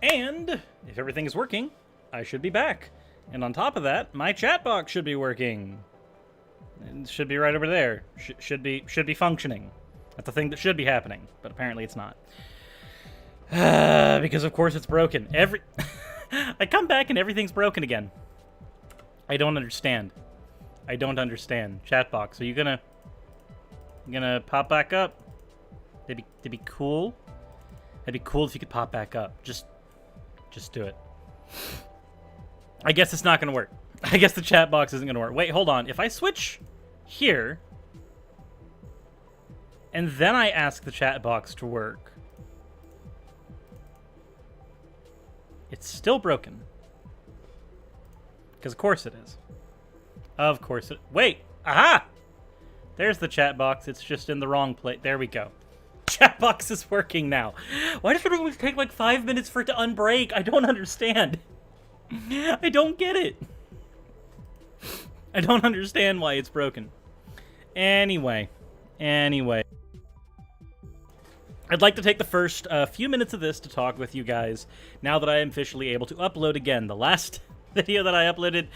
And if everything is working, I should be back. And on top of that, my chat box should be working. It should be right over there. Should be functioning. That's the thing that should be happening, but apparently it's not. Because of course it's broken. I come back and everything's broken again. I don't understand. I don't understand. Chat box, are you gonna pop back up? That'd be cool. That'd be cool if you could pop back up. Just do it. I guess it's not gonna work. I guess the chat box isn't gonna work. Wait, hold on. If I switch here, and then I ask the chat box to work, it's still broken. Because of course it is. Of course it... Wait! Aha! There's the chat box. It's just in the wrong place. There we go. Chat box is working now. Why does it always take like 5 minutes for it to unbreak? I don't understand. I don't get it. I don't understand why it's broken. Anyway. I'd like to take the first few minutes of this to talk with you guys now that I am officially able to upload again. The last video that I uploaded,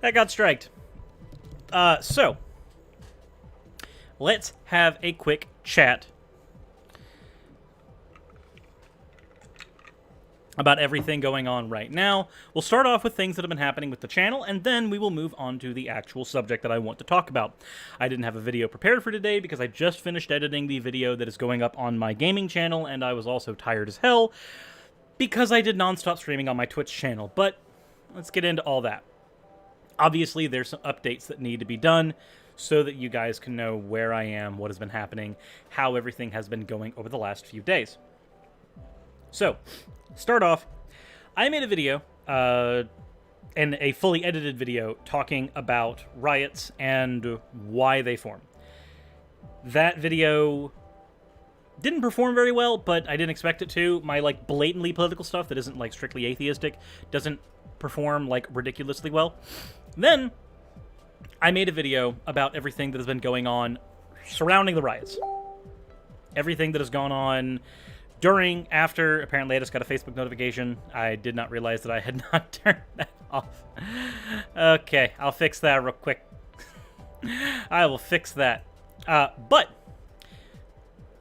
that got striked. So, let's have a quick chat about everything going on right now. We'll start off with things that have been happening with the channel, and then we will move on to the actual subject that I want to talk about. I didn't have a video prepared for today because I just finished editing the video that is going up on my gaming channel, and I was also tired as hell because I did non-stop streaming on my Twitch channel, but let's get into all that. Obviously, there's some updates that need to be done so that you guys can know where I am, what has been happening, how everything has been going over the last few days. So, start off, I made a video, and a fully edited video, talking about riots and why they form. That video didn't perform very well, but I didn't expect it to. My, like, blatantly political stuff that isn't, like, strictly atheistic doesn't perform, like, ridiculously well. Then, I made a video about everything that has been going on surrounding the riots. Everything that has gone on during, after. Apparently I just got a Facebook notification. I did not realize that I had not turned that off. Okay, I'll fix that real quick. I will fix that. But,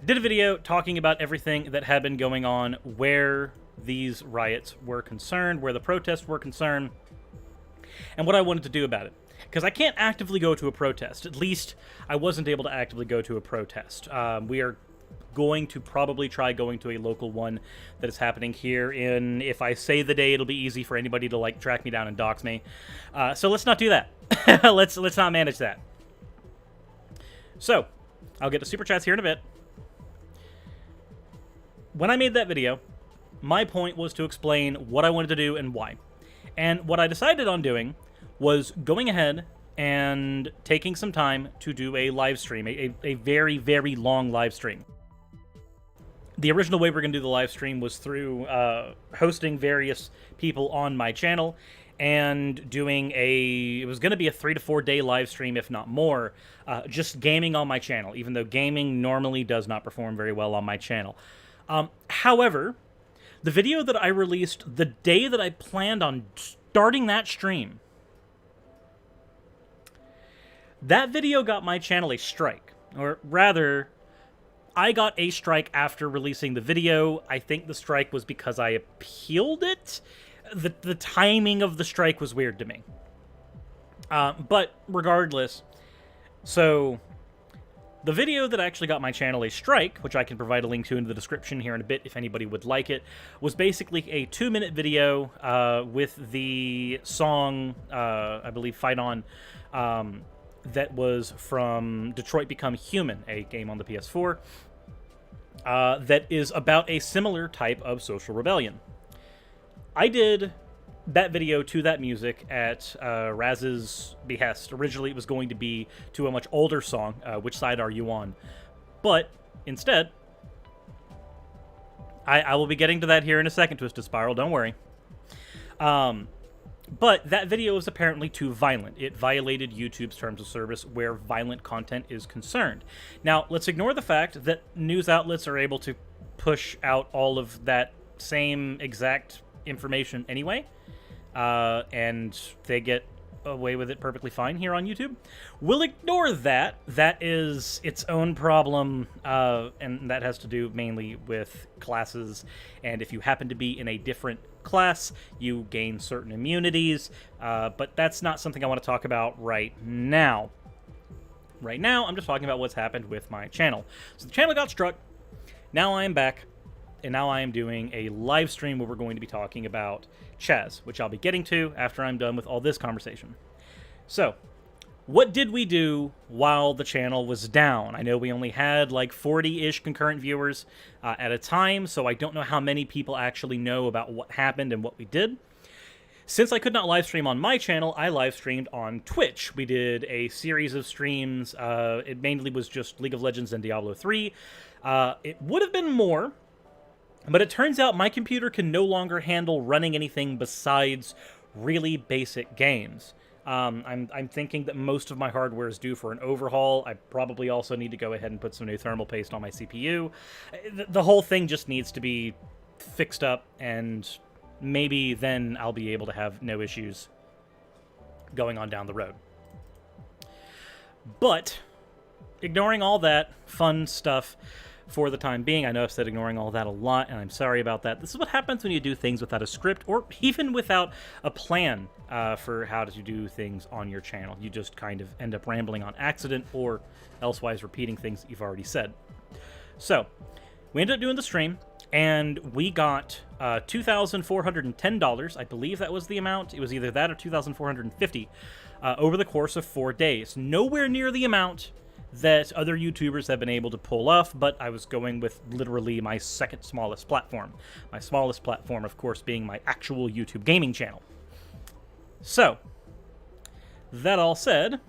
did a video talking about everything that had been going on where these riots were concerned, where the protests were concerned, and what I wanted to do about it. Because I can't actively go to a protest. At least, I wasn't able to actively go to a protest. We are going to probably try going to a local one that is happening here in, if I say the day, it'll be easy for anybody to, like, track me down and dox me. So let's not do that. let's not manage that. So, I'll get to Super Chats here in a bit. When I made that video, my point was to explain what I wanted to do and why. And what I decided on doing was going ahead and taking some time to do a live stream, a very, very long live stream. The original way we're going to do the live stream was through hosting various people on my channel and doing it was going to be a 3 to 4 day live stream, if not more, just gaming on my channel, even though gaming normally does not perform very well on my channel. However, the video that I released the day that I planned on starting that stream, that video got my channel a strike. Or rather, I got a strike after releasing the video. I think the strike was because I appealed it. The timing of the strike was weird to me. But regardless, so the video that actually got my channel a strike, which I can provide a link to in the description here in a bit if anybody would like it, was basically a 2-minute video with the song, I believe, Fight On, that was from Detroit Become Human, a game on the PS4, that is about a similar type of social rebellion. I did that video to that music at Raz's behest. Originally, it was going to be to a much older song, Which Side Are You On? But instead, I will be getting to that here in a second, Twisted Spiral, don't worry. But that video is apparently too violent. It violated YouTube's terms of service where violent content is concerned. Now, let's ignore the fact that news outlets are able to push out all of that same exact information anyway, and they get away with it perfectly fine here on YouTube. We'll ignore that. That is its own problem, and that has to do mainly with classes, and if you happen to be in a different class, you gain certain immunities, but that's not something I want to talk about right now. Right now, I'm just talking about what's happened with my channel. So the channel got struck, now I am back, and now I am doing a live stream where we're going to be talking about CHAZ, which I'll be getting to after I'm done with all this conversation. So, what did we do while the channel was down? I know we only had like 40-ish concurrent viewers at a time, so I don't know how many people actually know about what happened and what we did. Since I could not live stream on my channel, I live streamed on Twitch. We did a series of streams. It mainly was just League of Legends and Diablo 3. It would have been more, but it turns out my computer can no longer handle running anything besides really basic games. I'm thinking that most of my hardware is due for an overhaul. I probably also need to go ahead and put some new thermal paste on my CPU. The whole thing just needs to be fixed up, and maybe then I'll be able to have no issues going on down the road. But, ignoring all that fun stuff for the time being, I know I've said ignoring all that a lot, and I'm sorry about that. This is what happens when you do things without a script, or even without a plan for how to do things on your channel. You just kind of end up rambling on accident, or elsewise repeating things that you've already said. So, we ended up doing the stream, and we got $2,410. I believe that was the amount. It was either that or $2,450 over the course of 4 days. Nowhere near the amount that other YouTubers have been able to pull off, but I was going with literally my second smallest platform. My smallest platform, of course, being my actual YouTube gaming channel. So, that all said,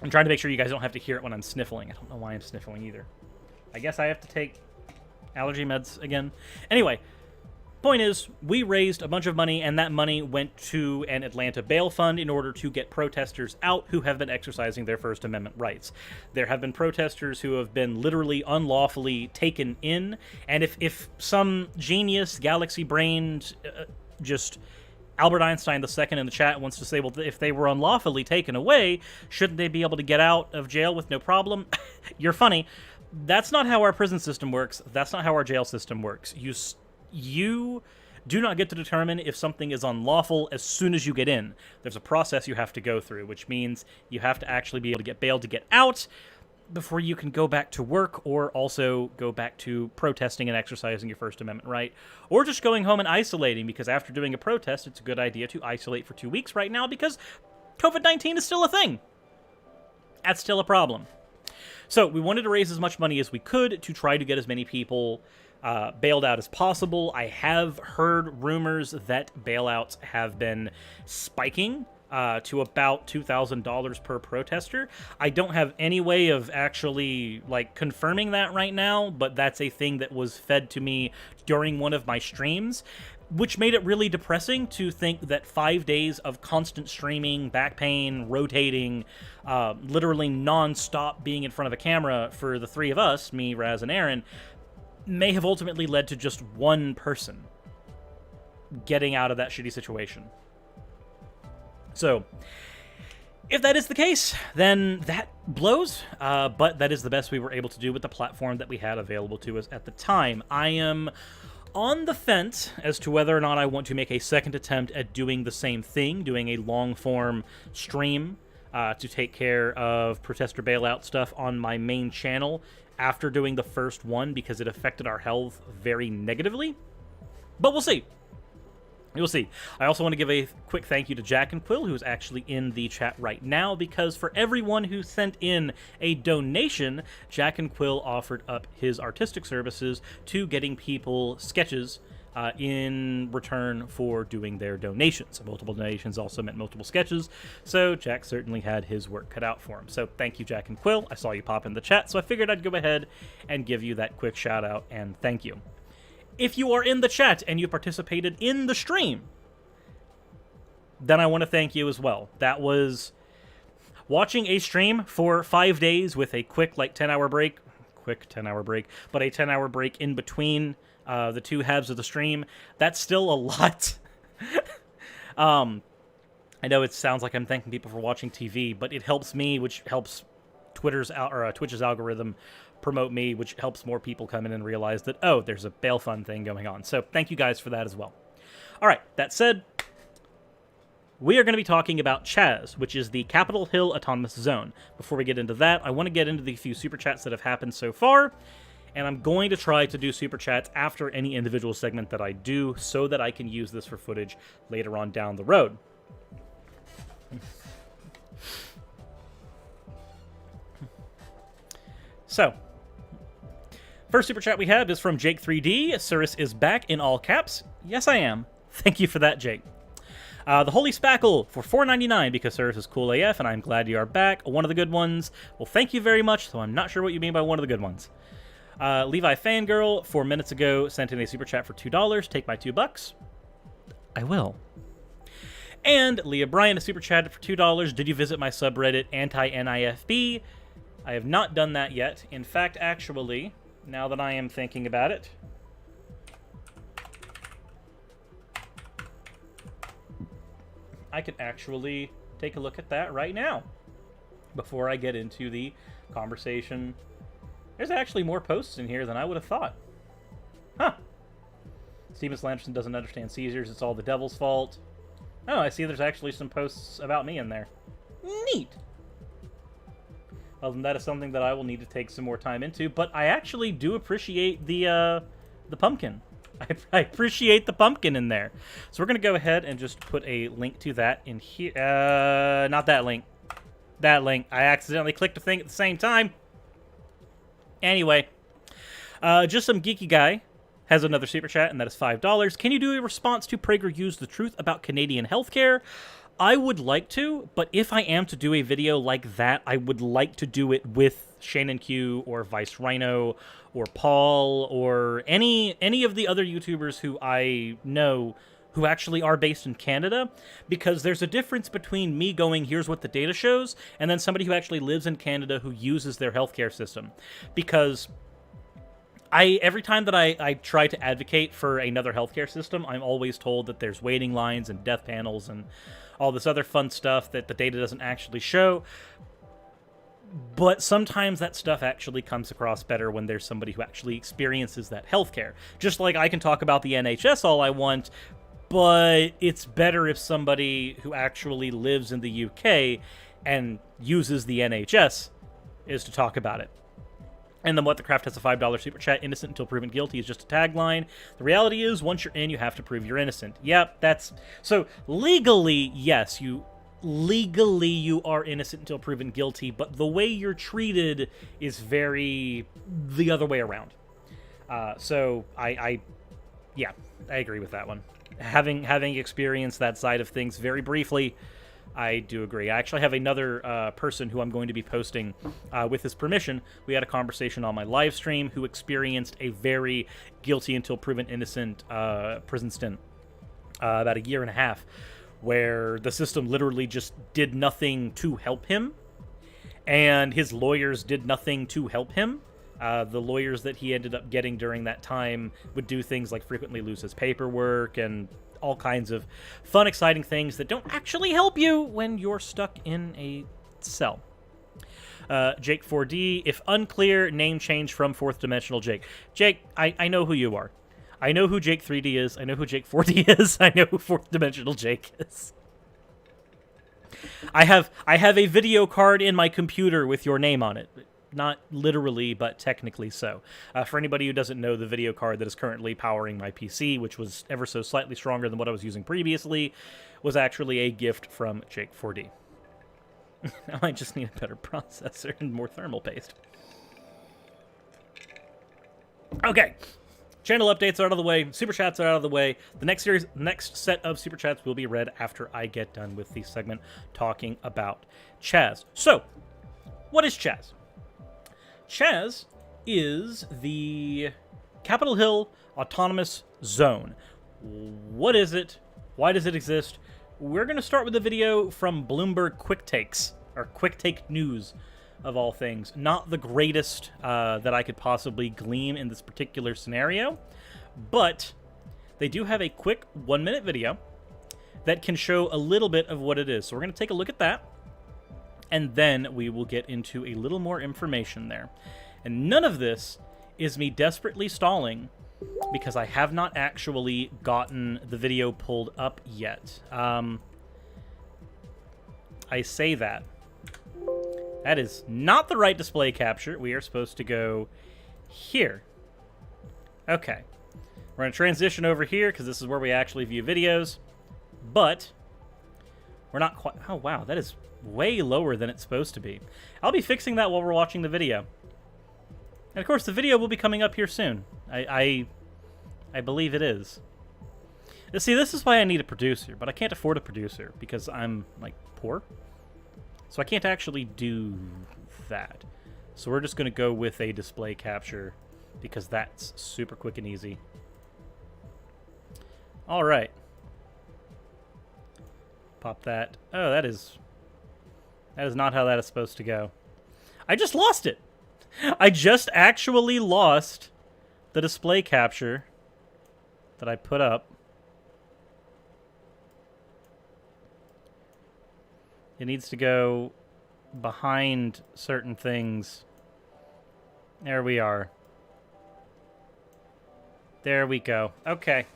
I'm trying to make sure you guys don't have to hear it when I'm sniffling. I don't know why I'm sniffling either. I guess I have to take allergy meds again. Anyway, point is, we raised a bunch of money, and that money went to an Atlanta bail fund in order to get protesters out who have been exercising their First Amendment rights. There have been protesters who have been literally unlawfully taken in, and if some genius, galaxy-brained, just Albert Einstein II in the chat wants to say, well, if they were unlawfully taken away, shouldn't they be able to get out of jail with no problem? You're funny. That's not how our prison system works. That's not how our jail system works. You do not get to determine if something is unlawful as soon as you get in. There's a process you have to go through, which means you have to actually be able to get bailed to get out before you can go back to work, or also go back to protesting and exercising your First Amendment right, or just going home and isolating, because after doing a protest, it's a good idea to isolate for 2 weeks right now, because COVID-19 is still a thing. That's still a problem. So we wanted to raise as much money as we could to try to get as many people bailed out as possible. I have heard rumors that bailouts have been spiking to about $2,000 per protester. I don't have any way of actually confirming that right now, but that's a thing that was fed to me during one of my streams, which made it really depressing to think that 5 days of constant streaming, back pain, rotating, literally non-stop being in front of a camera for the three of us, me, Raz, and Aaron, may have ultimately led to just one person getting out of that shitty situation. So, if that is the case, then that blows, but that is the best we were able to do with the platform that we had available to us at the time. I am on the fence as to whether or not I want to make a second attempt at doing the same thing, doing a long-form stream to take care of protester bailout stuff on my main channel after doing the first one, because it affected our health very negatively. But we'll see. You'll see. I also want to give a quick thank you to Jack and Quill, who's actually in the chat right now, because for everyone who sent in a donation, Jack and Quill offered up his artistic services to getting people sketches in return for doing their donations. Multiple donations also meant multiple sketches, so Jack certainly had his work cut out for him. So thank you, Jack and Quill. I saw you pop in the chat, so I figured I'd go ahead and give you that quick shout out and thank you. If you are in the chat and you participated in the stream, then I want to thank you as well. That was watching a stream for 5 days with a quick 10-hour break, but a 10-hour break in between the two halves of the stream. That's still a lot. I know it sounds like I'm thanking people for watching TV, but it helps me, which helps Twitch's algorithm promote me, which helps more people come in and realize that, oh, there's a bail fund thing going on. So thank you guys for that as well. All right, that said, we are going to be talking about CHAZ, which is the Capitol Hill Autonomous Zone. Before we get into that, I want to get into the few super chats that have happened so far, and I'm going to try to do super chats after any individual segment that I do so that I can use this for footage later on down the road. So, first super chat we have is from Jake3D. Cirrus is back in all caps. Yes, I am. Thank you for that, Jake. The Holy Spackle for $4.99 because Cirrus is cool AF, and I'm glad you are back. One of the good ones. Well, thank you very much, so I'm not sure what you mean by one of the good ones. Levi Fangirl, 4 minutes ago, sent in a super chat for $2. Take my $2. I will. And Leah Bryan, a super chat for $2. Did you visit my subreddit, anti-NIFB? I have not done that yet. In fact, actually, now that I am thinking about it, I could actually take a look at that right now before I get into the conversation. There's actually more posts in here than I would have thought. Huh. Steven Slanderson doesn't understand Caesars. It's all the devil's fault. Oh, I see there's actually some posts about me in there. Neat. Well, then that is something that I will need to take some more time into, but I actually do appreciate the pumpkin. I appreciate the pumpkin in there. So we're going to go ahead and just put a link to that in here. Not that link. That link. I accidentally clicked a thing at the same time. Anyway, just some geeky guy has another super chat, and that is $5. Can you do a response to PragerU's The Truth About Canadian Healthcare? I would like to, but if I am to do a video like that, I would like to do it with Shannon Q or Vice Rhino or Paul or any of the other YouTubers who I know who actually are based in Canada, because there's a difference between me going, here's what the data shows, and then somebody who actually lives in Canada who uses their healthcare system. Because every time that I try to advocate for another healthcare system, I'm always told that there's waiting lines and death panels and all this other fun stuff that the data doesn't actually show. But sometimes that stuff actually comes across better when there's somebody who actually experiences that healthcare. Just like I can talk about the NHS all I want, but it's better if somebody who actually lives in the UK and uses the NHS is to talk about it. And then What the Craft has a $5 super chat. Innocent until proven guilty is just a tagline. The reality is, once you're in, you have to prove you're innocent. Yep, that's... So, legally, yes, you are innocent until proven guilty, but the way you're treated is very the other way around. So, yeah, I agree with that one. Having experienced that side of things very briefly, I do agree. I actually have another person who I'm going to be posting with his permission. We had a conversation on my live stream who experienced a very guilty until proven innocent prison stint about 1.5 years, where the system literally just did nothing to help him, and his lawyers did nothing to help him. The lawyers that he ended up getting during that time would do things like frequently lose his paperwork and all kinds of fun, exciting things that don't actually help you when you're stuck in a cell. Jake 4D, if unclear, name change from Fourth Dimensional Jake. Jake, I know who you are. I know who Jake 3D is. I know who Jake 4D is. I know who Fourth Dimensional Jake is. I have a video card in my computer with your name on it. Not literally, but technically so. For anybody who doesn't know, the video card that is currently powering my PC, which was ever so slightly stronger than what I was using previously, was actually a gift from Jake 4D. I might just need a better processor and more thermal paste. Okay. Channel updates are out of the way. Super chats are out of the way. The next set of super chats will be read after I get done with the segment talking about CHAZ. So, what is CHAZ? CHAZ is the Capitol Hill Autonomous Zone. What is it? Why does it exist? We're going to start with a video from Bloomberg Quick Takes, or Quick Take News, of all things. Not the greatest that I could possibly glean in this particular scenario, But they do have a quick 1-minute video that can show a little bit of what it is. So we're going to take a look at that, and then we will get into a little more information there. And none of this is me desperately stalling because I have not actually gotten the video pulled up yet. I say that. That is not the right display capture. We are supposed to go here. Okay. We're going to transition over here because this is where we actually view videos. But we're not quite... Oh, wow. That is way lower than it's supposed to be. I'll be fixing that while we're watching the video. And, of course, the video will be coming up here soon. I believe it is. See, this is why I need a producer, but I can't afford a producer because I'm, like, poor. So I can't actually do that. So we're just going to go with a display capture because that's super quick and easy. All right. Pop that. Oh, that is not how that is supposed to go. I just lost it. I just actually lost the display capture that I put up. It needs to go behind certain things. There we are. There we go. Okay.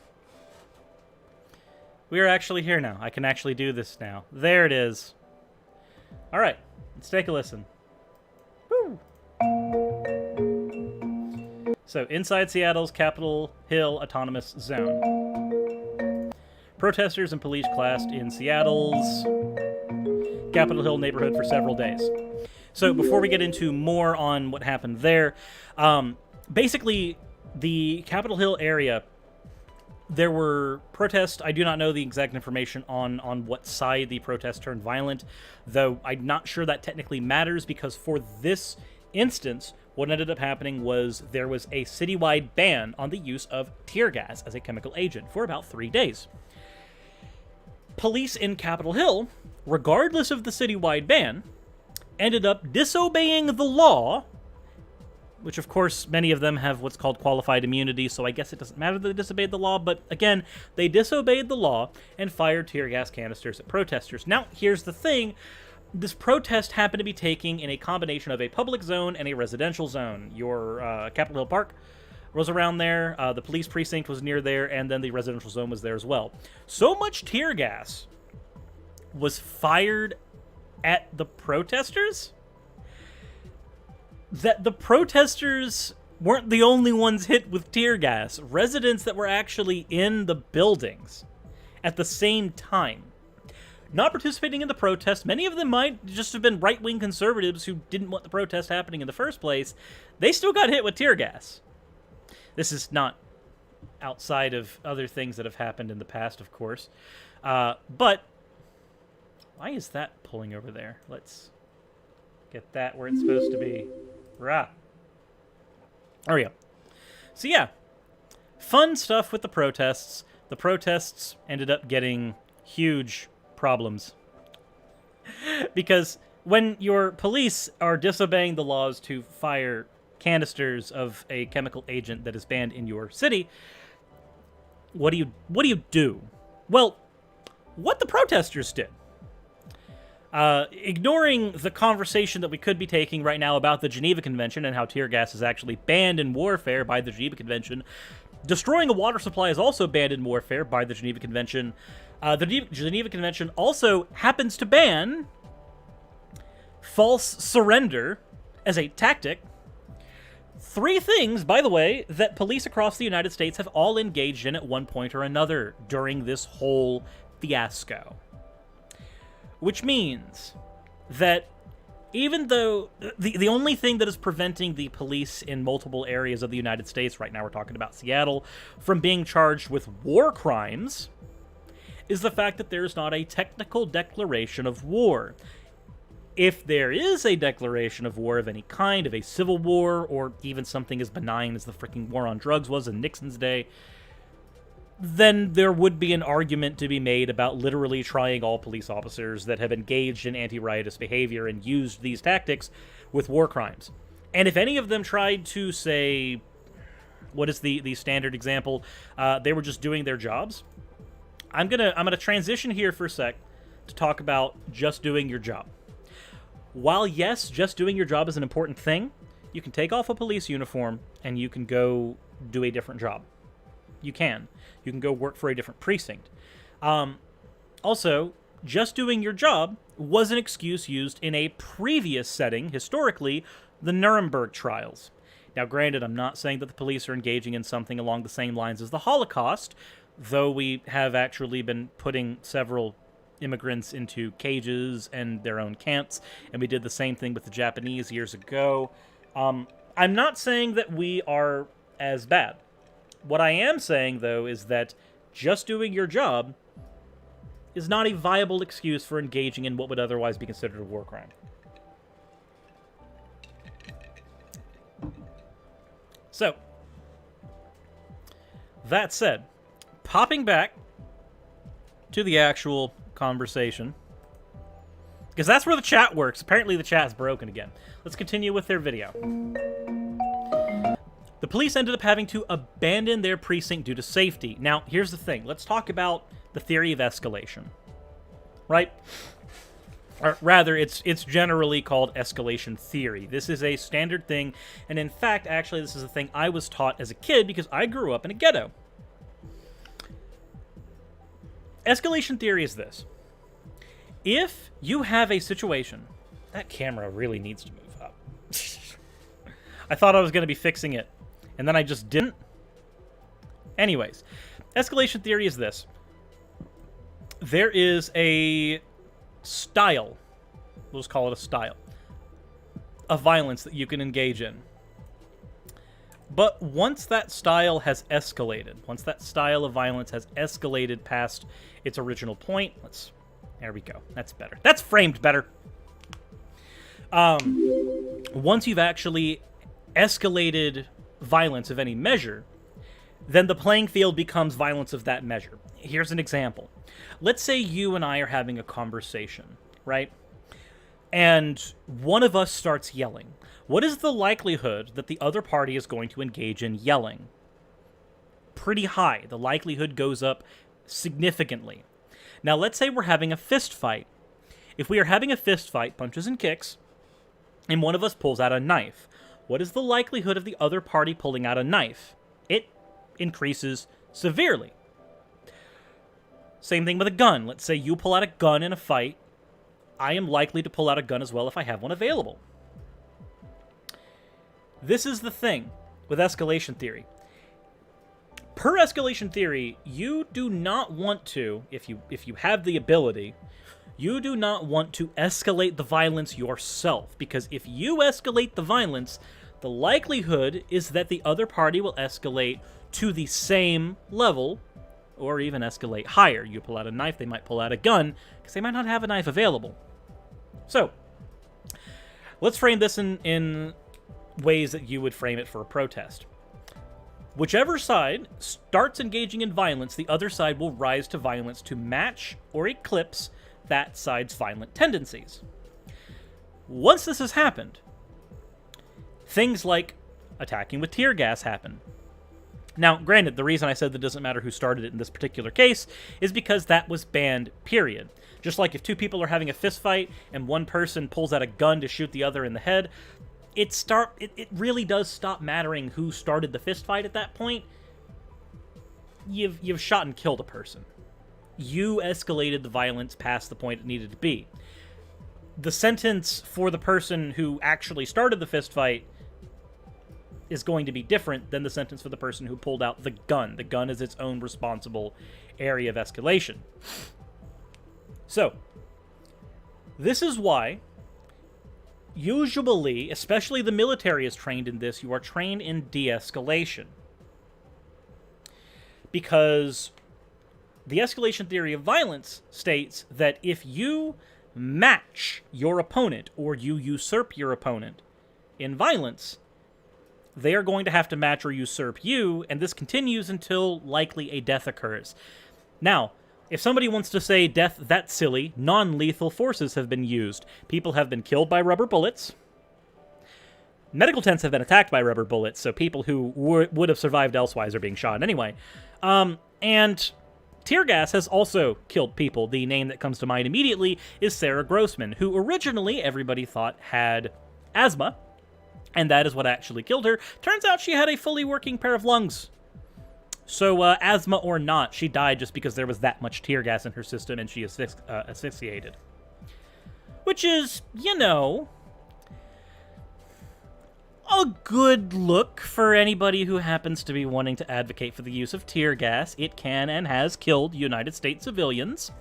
We are actually here now. I can actually do this now. There it is. All right. Let's take a listen. Woo! So, inside Seattle's Capitol Hill Autonomous Zone. Protesters and police clashed in Seattle's Capitol Hill neighborhood for several days. So before we get into more on what happened there, basically the Capitol Hill area, there were protests. I do not know the exact information on what side the protests turned violent, though I'm not sure that technically matters because for this instance, what ended up happening was there was a citywide ban on the use of tear gas as a chemical agent for about 3 days. Police in Capitol Hill, regardless of the citywide ban, ended up disobeying the law, which of course many of them have what's called qualified immunity, so I guess it doesn't matter that they disobeyed the law, but again, they disobeyed the law and fired tear gas canisters at protesters. Now, here's the thing. This protest happened to be taking in a combination of a public zone and a residential zone. Your Capitol Hill Park was around there, the police precinct was near there, and then the residential zone was there as well. So much tear gas was fired at the protesters that the protesters weren't the only ones hit with tear gas. Residents that were actually in the buildings at the same time, not participating in the protest, many of them might just have been right-wing conservatives who didn't want the protest happening in the first place, they still got hit with tear gas. This is not outside of other things that have happened in the past, of course. But why is that pulling over there? Let's get that where it's supposed to be. Rah. There we go. So yeah, fun stuff with the protests. The protests ended up getting huge problems. Because when your police are disobeying the laws to fire canisters of a chemical agent that is banned in your city, what do you do? Well, what the protesters did, ignoring the conversation that we could be taking right now about the Geneva Convention and how tear gas is actually banned in warfare by the Geneva Convention, destroying a water supply is also banned in warfare by the Geneva Convention. The Geneva Convention also happens to ban false surrender as a tactic. 3 things, by the way, that police across the United States have all engaged in at one point or another during this whole fiasco. Which means that even though the only thing that is preventing the police in multiple areas of the United States, right now we're talking about Seattle, from being charged with war crimes, is the fact that there is not a technical declaration of war. If there is a declaration of war of any kind, of a civil war, or even something as benign as the freaking war on drugs was in Nixon's day, then there would be an argument to be made about literally trying all police officers that have engaged in anti-riotous behavior and used these tactics with war crimes. And if any of them tried to, say, What is the standard example? They were just doing their jobs. I'm gonna transition here for a sec to talk about just doing your job. While yes, just doing your job is an important thing, you can take off a police uniform and you can go do a different job. You can go work for a different precinct. Also, just doing your job was an excuse used in a previous setting, historically, the Nuremberg trials. Now, granted, I'm not saying that the police are engaging in something along the same lines as the Holocaust, though we have actually been putting several immigrants into cages and their own camps, and we did the same thing with the Japanese years ago. I'm not saying that we are as bad. What I am saying, though, is that just doing your job is not a viable excuse for engaging in what would otherwise be considered a war crime. So, that said, popping back to the actual conversation, because that's where the chat works. Apparently the chat is broken again. Let's continue with their video. The police ended up having to abandon their precinct due to safety. Now, here's the thing. Let's talk about the theory of escalation, right? Or rather, it's generally called escalation theory. This is a standard thing, and in fact, actually, this is a thing I was taught as a kid because I grew up in a ghetto. Escalation theory is this. If you have a situation... That camera really needs to move up. I thought I was going to be fixing it, and then I just didn't. Anyways, escalation theory is this. There is a style, we'll just call it a style, of violence that you can engage in. But once that style has escalated, once that style of violence has escalated past its original point, there we go. That's better. That's framed better. Once you've actually escalated violence of any measure, then the playing field becomes violence of that measure. Here's an example. Let's say you and I are having a conversation, right? And one of us starts yelling. What is the likelihood that the other party is going to engage in yelling? Pretty high. The likelihood goes up significantly. Now, let's say we're having a fist fight. If we are having a fist fight, punches and kicks, and one of us pulls out a knife, what is the likelihood of the other party pulling out a knife? It increases severely. Same thing with a gun. Let's say you pull out a gun in a fight. I am likely to pull out a gun as well if I have one available. This is the thing with escalation theory. Per escalation theory, you do not want to, if you have the ability, you do not want to escalate the violence yourself, because if you escalate the violence, the likelihood is that the other party will escalate to the same level, or even escalate higher. You pull out a knife, they might pull out a gun, because they might not have a knife available. So, let's frame this in ways that you would frame it for a protest. Whichever side starts engaging in violence, the other side will rise to violence to match or eclipse that side's violent tendencies. Once this has happened, things like attacking with tear gas happen. Now, granted, the reason I said that it doesn't matter who started it in this particular case is because that was banned, period. Just like if two people are having a fist fight and one person pulls out a gun to shoot the other in the head, it really does stop mattering who started the fist fight at that point. You've shot and killed a person. You escalated the violence past the point it needed to be. The sentence for the person who actually started the fist fight is going to be different than the sentence for the person who pulled out the gun. The gun is its own responsible area of escalation. So, this is why, usually, especially the military is trained in this, you are trained in de-escalation. Because the escalation theory of violence states that if you match your opponent or you usurp your opponent in violence, they are going to have to match or usurp you, and this continues until likely a death occurs. Now, if somebody wants to say death, that's silly, non-lethal forces have been used. People have been killed by rubber bullets. Medical tents have been attacked by rubber bullets, so people who would have survived elsewise are being shot anyway. And tear gas has also killed people. The name that comes to mind immediately is Sarah Grossman, who originally everybody thought had asthma, and that is what actually killed her. Turns out she had a fully working pair of lungs. So asthma or not, she died just because there was that much tear gas in her system and she asphyxiated. Which is, you know, a good look for anybody who happens to be wanting to advocate for the use of tear gas. It can and has killed United States civilians.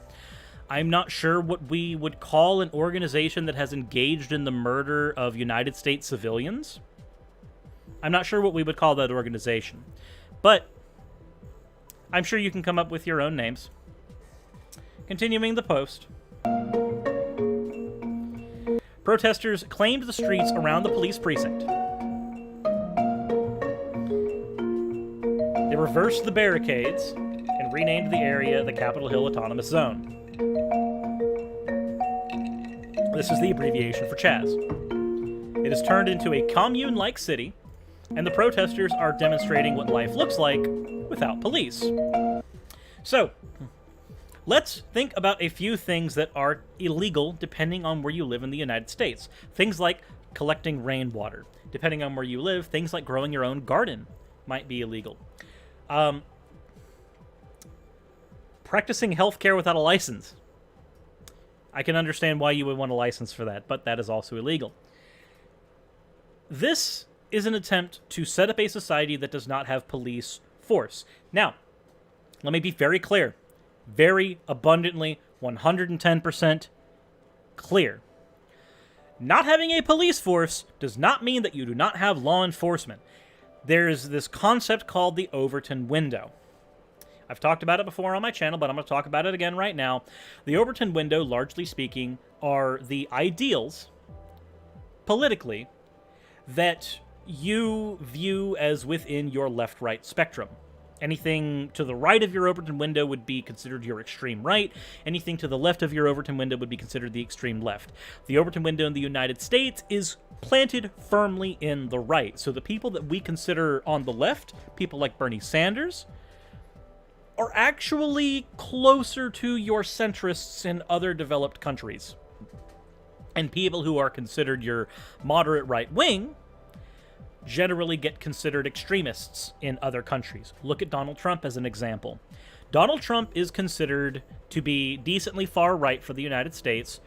I'm not sure what we would call an organization that has engaged in the murder of United States civilians. I'm not sure what we would call that organization. But I'm sure you can come up with your own names. Continuing the post. Protesters claimed the streets around the police precinct. They reversed the barricades and renamed the area the Capitol Hill Autonomous Zone. This is the abbreviation for CHAZ. It has turned into a commune-like city, and the protesters are demonstrating what life looks like without police. So, let's think about a few things that are illegal depending on where you live in the United States. Things like collecting rainwater. Depending on where you live, things like growing your own garden might be illegal. Practicing healthcare without a license. I can understand why you would want a license for that, but that is also illegal. This is an attempt to set up a society that does not have police force. Now, let me be very clear. Very abundantly, 110% clear. Not having a police force does not mean that you do not have law enforcement. There's this concept called the Overton window. I've talked about it before on my channel, but I'm going to talk about it again right now. The Overton window, largely speaking, are the ideals, politically, that you view as within your left-right spectrum. Anything to the right of your Overton window would be considered your extreme right. Anything to the left of your Overton window would be considered the extreme left. The Overton window in the United States is planted firmly in the right. So the people that we consider on the left, people like Bernie Sanders, are actually closer to your centrists in other developed countries. And people who are considered your moderate right wing generally get considered extremists in other countries. Look at Donald Trump as an example. Donald Trump is considered to be decently far right for the United States,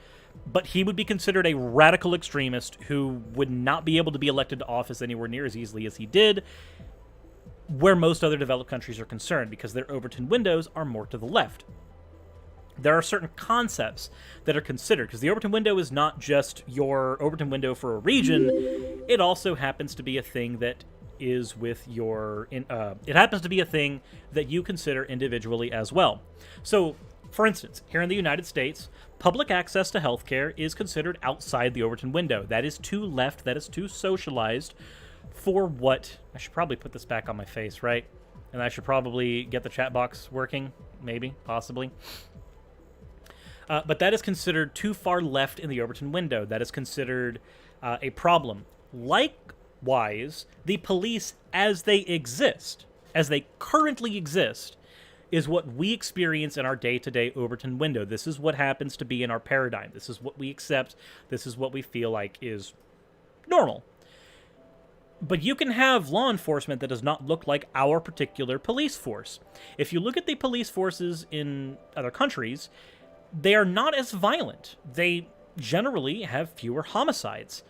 but he would be considered a radical extremist who would not be able to be elected to office anywhere near as easily as he did, where most other developed countries are concerned, because their Overton windows are more to the left. There are certain concepts that are considered, because the Overton window is not just your Overton window for a region, it also happens to be a thing that is with your, it happens to be a thing that you consider individually as well. So, for instance, here in the United States, public access to healthcare is considered outside the Overton window. That is too left, that is too socialized for what, I should probably put this back on my face, right? And I should probably get the chat box working, maybe, possibly. But that is considered too far left in the Overton window. That is considered a problem. Likewise, the police as they exist, as they currently exist, is what we experience in our day-to-day Overton window. This is what happens to be in our paradigm. This is what we accept. This is what we feel like is normal. But you can have law enforcement that does not look like our particular police force. If you look at the police forces in other countries, they are not as violent. They generally have fewer homicides.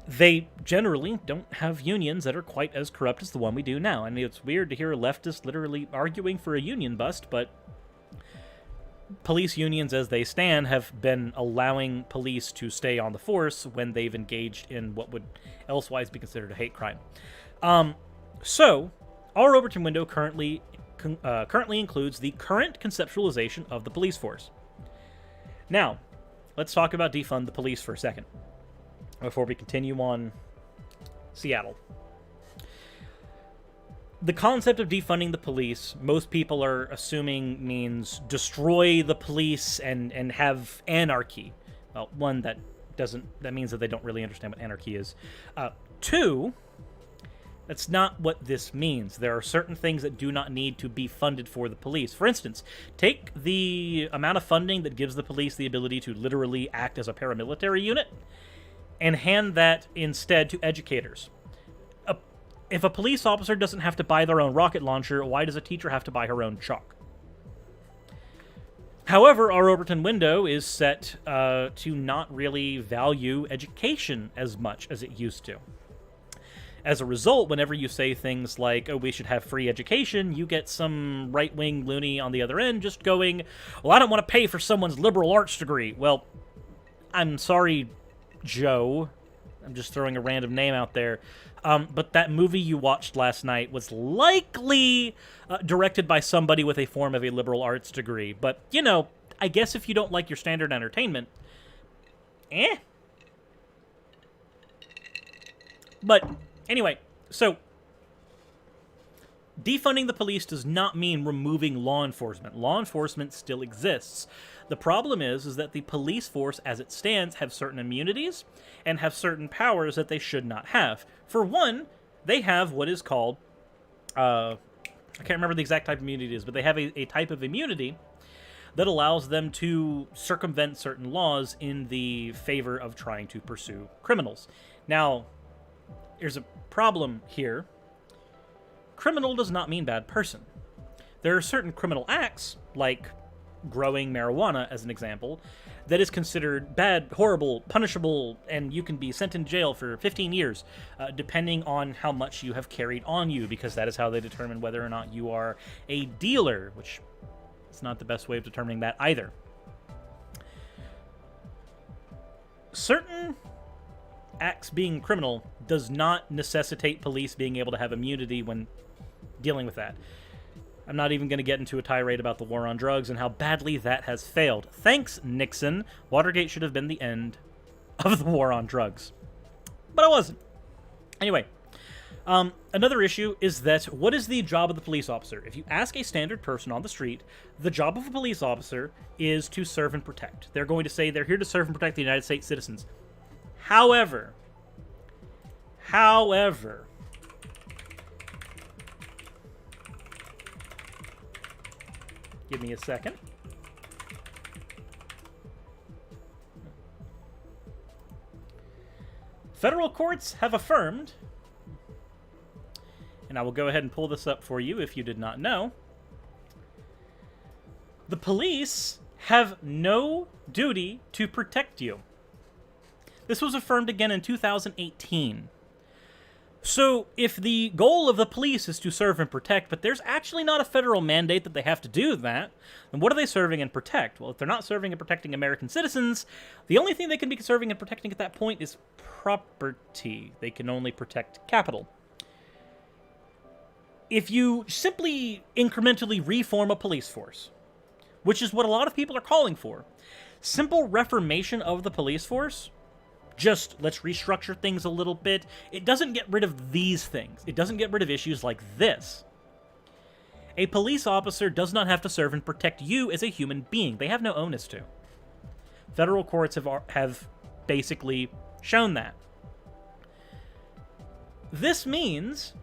They generally don't have unions that are quite as corrupt as the one we do now. I mean, it's weird to hear leftists literally arguing for a union bust, but police unions as they stand have been allowing police to stay on the force when they've engaged in what would elsewise be considered a hate crime. So, our Overton window currently includes the current conceptualization of the police force. Now, let's talk about defund the police for a second, before we continue on Seattle. The concept of defunding the police, most people are assuming means destroy the police and have anarchy. Well, one, that that means that they don't really understand what anarchy is. Two, that's not what this means. There are certain things that do not need to be funded for the police. For instance, take the amount of funding that gives the police the ability to literally act as a paramilitary unit and hand that instead to educators. If a police officer doesn't have to buy their own rocket launcher, why does a teacher have to buy her own chalk? However, our Overton window is set to not really value education as much as it used to. As a result, whenever you say things like, oh, we should have free education, you get some right-wing loony on the other end just going, well, I don't want to pay for someone's liberal arts degree. Well, I'm sorry, Joe. I'm just throwing a random name out there. But that movie you watched last night was likely directed by somebody with a form of a liberal arts degree. But, you know, I guess if you don't like your standard entertainment, But, anyway, so defunding the police does not mean removing law enforcement. Law enforcement still exists. The problem is that the police force, as it stands, have certain immunities and have certain powers that they should not have. For one, they have what is called, I can't remember the exact type of immunity it is, but they have a type of immunity that allows them to circumvent certain laws in the favor of trying to pursue criminals. Now, there's a problem here. Criminal does not mean bad person. There are certain criminal acts, like growing marijuana, as an example, that is considered bad, horrible, punishable, and you can be sent in jail for 15 years, depending on how much you have carried on you, because that is how they determine whether or not you are a dealer, which is not the best way of determining that either. Certain acts being criminal does not necessitate police being able to have immunity when dealing with that. I'm not even going to get into a tirade about the war on drugs and how badly that has failed. Thanks, Nixon. Watergate should have been the end of the war on drugs. But it wasn't. Anyway, another issue is that what is the job of the police officer? If you ask a standard person on the street, the job of a police officer is to serve and protect. They're going to say they're here to serve and protect the United States citizens. However, give me a second. Federal courts have affirmed, and I will go ahead and pull this up for you if you did not know, the police have no duty to protect you. This was affirmed again in 2018. So, if the goal of the police is to serve and protect, but there's actually not a federal mandate that they have to do that, then what are they serving and protect? Well, if they're not serving and protecting American citizens, the only thing they can be serving and protecting at that point is property. They can only protect capital. If you simply incrementally reform a police force, which is what a lot of people are calling for, simple reformation of the police force, just let's restructure things a little bit. It doesn't get rid of these things. It doesn't get rid of issues like this. A police officer does not have to serve and protect you as a human being. They have no onus to. Federal courts have basically shown that. This means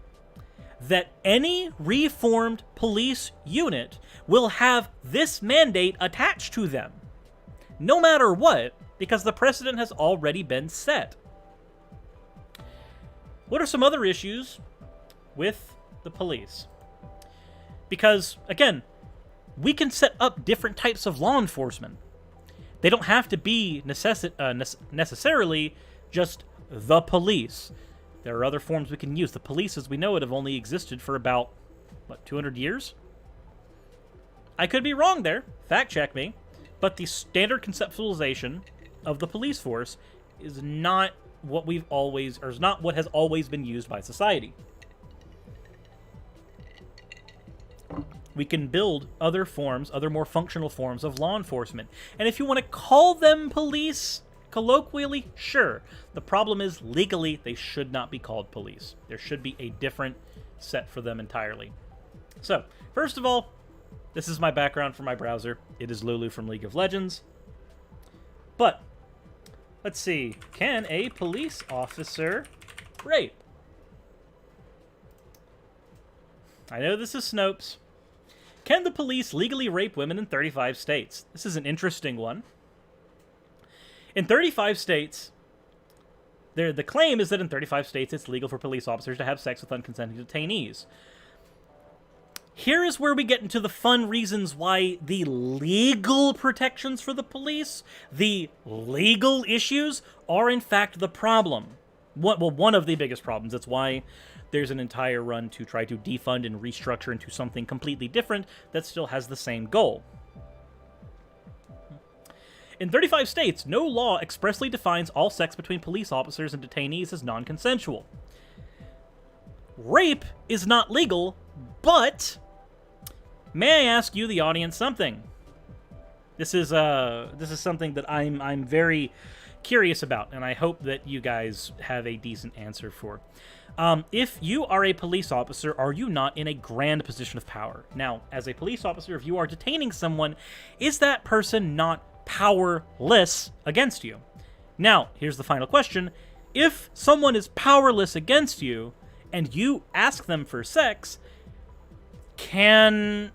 that any reformed police unit will have this mandate attached to them, no matter what, because the precedent has already been set. What are some other issues with the police? Because, again, we can set up different types of law enforcement. They don't have to be necessarily just the police. There are other forms we can use. The police, as we know it, have only existed for about, 200 years? I could be wrong there. Fact check me. But the standard conceptualization of the police force is not what is not what has always been used by society. We can build other forms, other more functional forms of law enforcement. And if you want to call them police, colloquially, sure. The problem is, legally, they should not be called police. There should be a different set for them entirely. So, first of all, this is my background for my browser. It is Lulu from League of Legends. But Let's see. Can a police officer rape? I know this is Snopes. Can the police legally rape women in 35 states? This is an interesting one. In 35 states, the claim is that in 35 states it's legal for police officers to have sex with unconsenting detainees. Here is where we get into the fun reasons why the legal protections for the police, the legal issues, are in fact the problem. Well, one of the biggest problems. It's why there's an entire run to try to defund and restructure into something completely different that still has the same goal. In 35 states, no law expressly defines all sex between police officers and detainees as non-consensual. Rape is not legal, but may I ask you, the audience, something? This is something that I'm very curious about, and I hope that you guys have a decent answer for. If you are a police officer, are you not in a grand position of power? Now, as a police officer, if you are detaining someone, is that person not powerless against you? Now, here's the final question. If someone is powerless against you, and you ask them for sex, can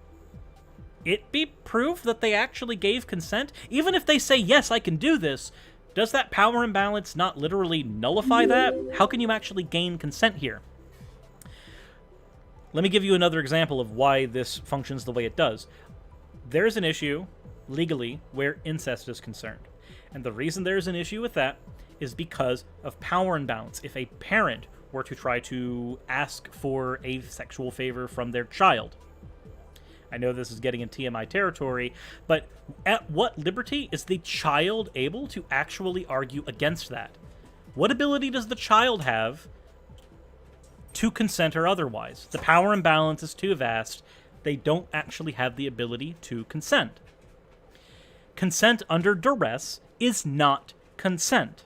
it be proof that they actually gave consent? Even if they say, yes, I can do this, does that power imbalance not literally nullify that? How can you actually gain consent here? Let me give you another example of why this functions the way it does. There's an issue, legally, where incest is concerned. And the reason there's an issue with that is because of power imbalance. If a parent were to try to ask for a sexual favor from their child, I know this is getting in TMI territory, but at what liberty is the child able to actually argue against that? What ability does the child have to consent or otherwise? The power imbalance is too vast. They don't actually have the ability to consent. Consent under duress is not consent.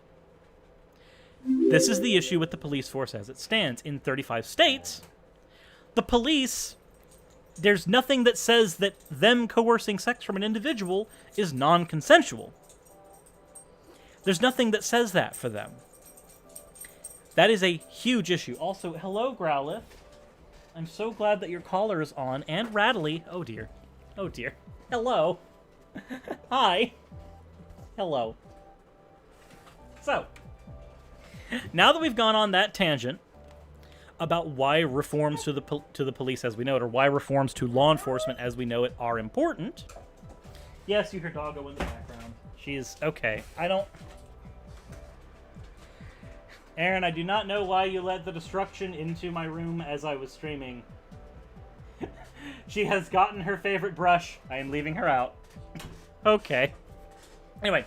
This is the issue with the police force as it stands. In 35 states, the police, there's nothing that says that them coercing sex from an individual is non-consensual. There's nothing that says that for them. That is a huge issue. Also, hello, Growlith. I'm so glad that your collar is on, and Rattly. Oh, dear. Oh, dear. Hello. Hi. Hello. So, now that we've gone on that tangent about why reforms to the police as we know it, or why reforms to law enforcement as we know it, are important. Yes, you hear Doggo in the background. She's okay. Aaron, I do not know why you let the destruction into my room as I was streaming. She has gotten her favorite brush. I am leaving her out. Okay. Anyway,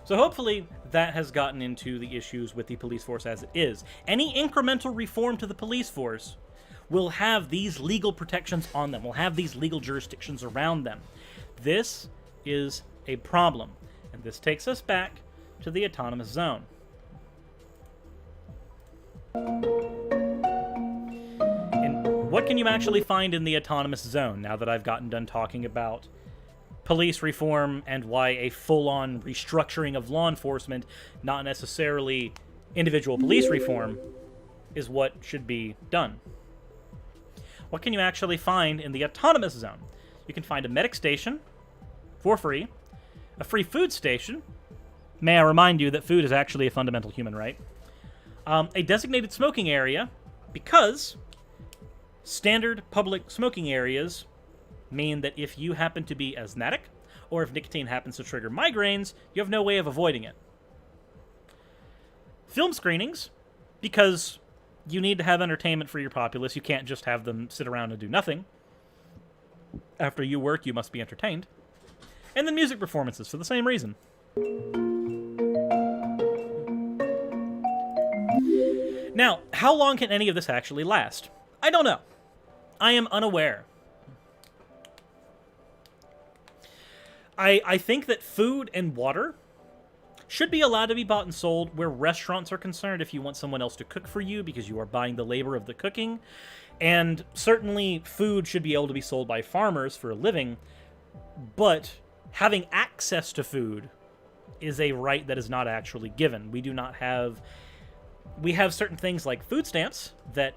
so hopefully that has gotten into the issues with the police force as it is. Any incremental reform to the police force will have these legal protections on them, will have these legal jurisdictions around them. This is a problem, and this takes us back to the autonomous zone. And what can you actually find in the autonomous zone now that I've gotten done talking about police reform and why a full-on restructuring of law enforcement, not necessarily individual police reform, is what should be done? What can you actually find in the autonomous zone? You can find a medic station for free, a free food station. May I remind you that food is actually a fundamental human right. A designated smoking area, because standard public smoking areas mean that if you happen to be asthmatic, or if nicotine happens to trigger migraines, you have no way of avoiding it. Film screenings, because you need to have entertainment for your populace. You can't just have them sit around and do nothing. After you work, you must be entertained. And then music performances, for the same reason. Now, how long can any of this actually last? I don't know. I am unaware. I think that food and water should be allowed to be bought and sold where restaurants are concerned if you want someone else to cook for you because you are buying the labor of the cooking. And certainly food should be able to be sold by farmers for a living, but having access to food is a right that is not actually given. We do not have... We have certain things like food stamps that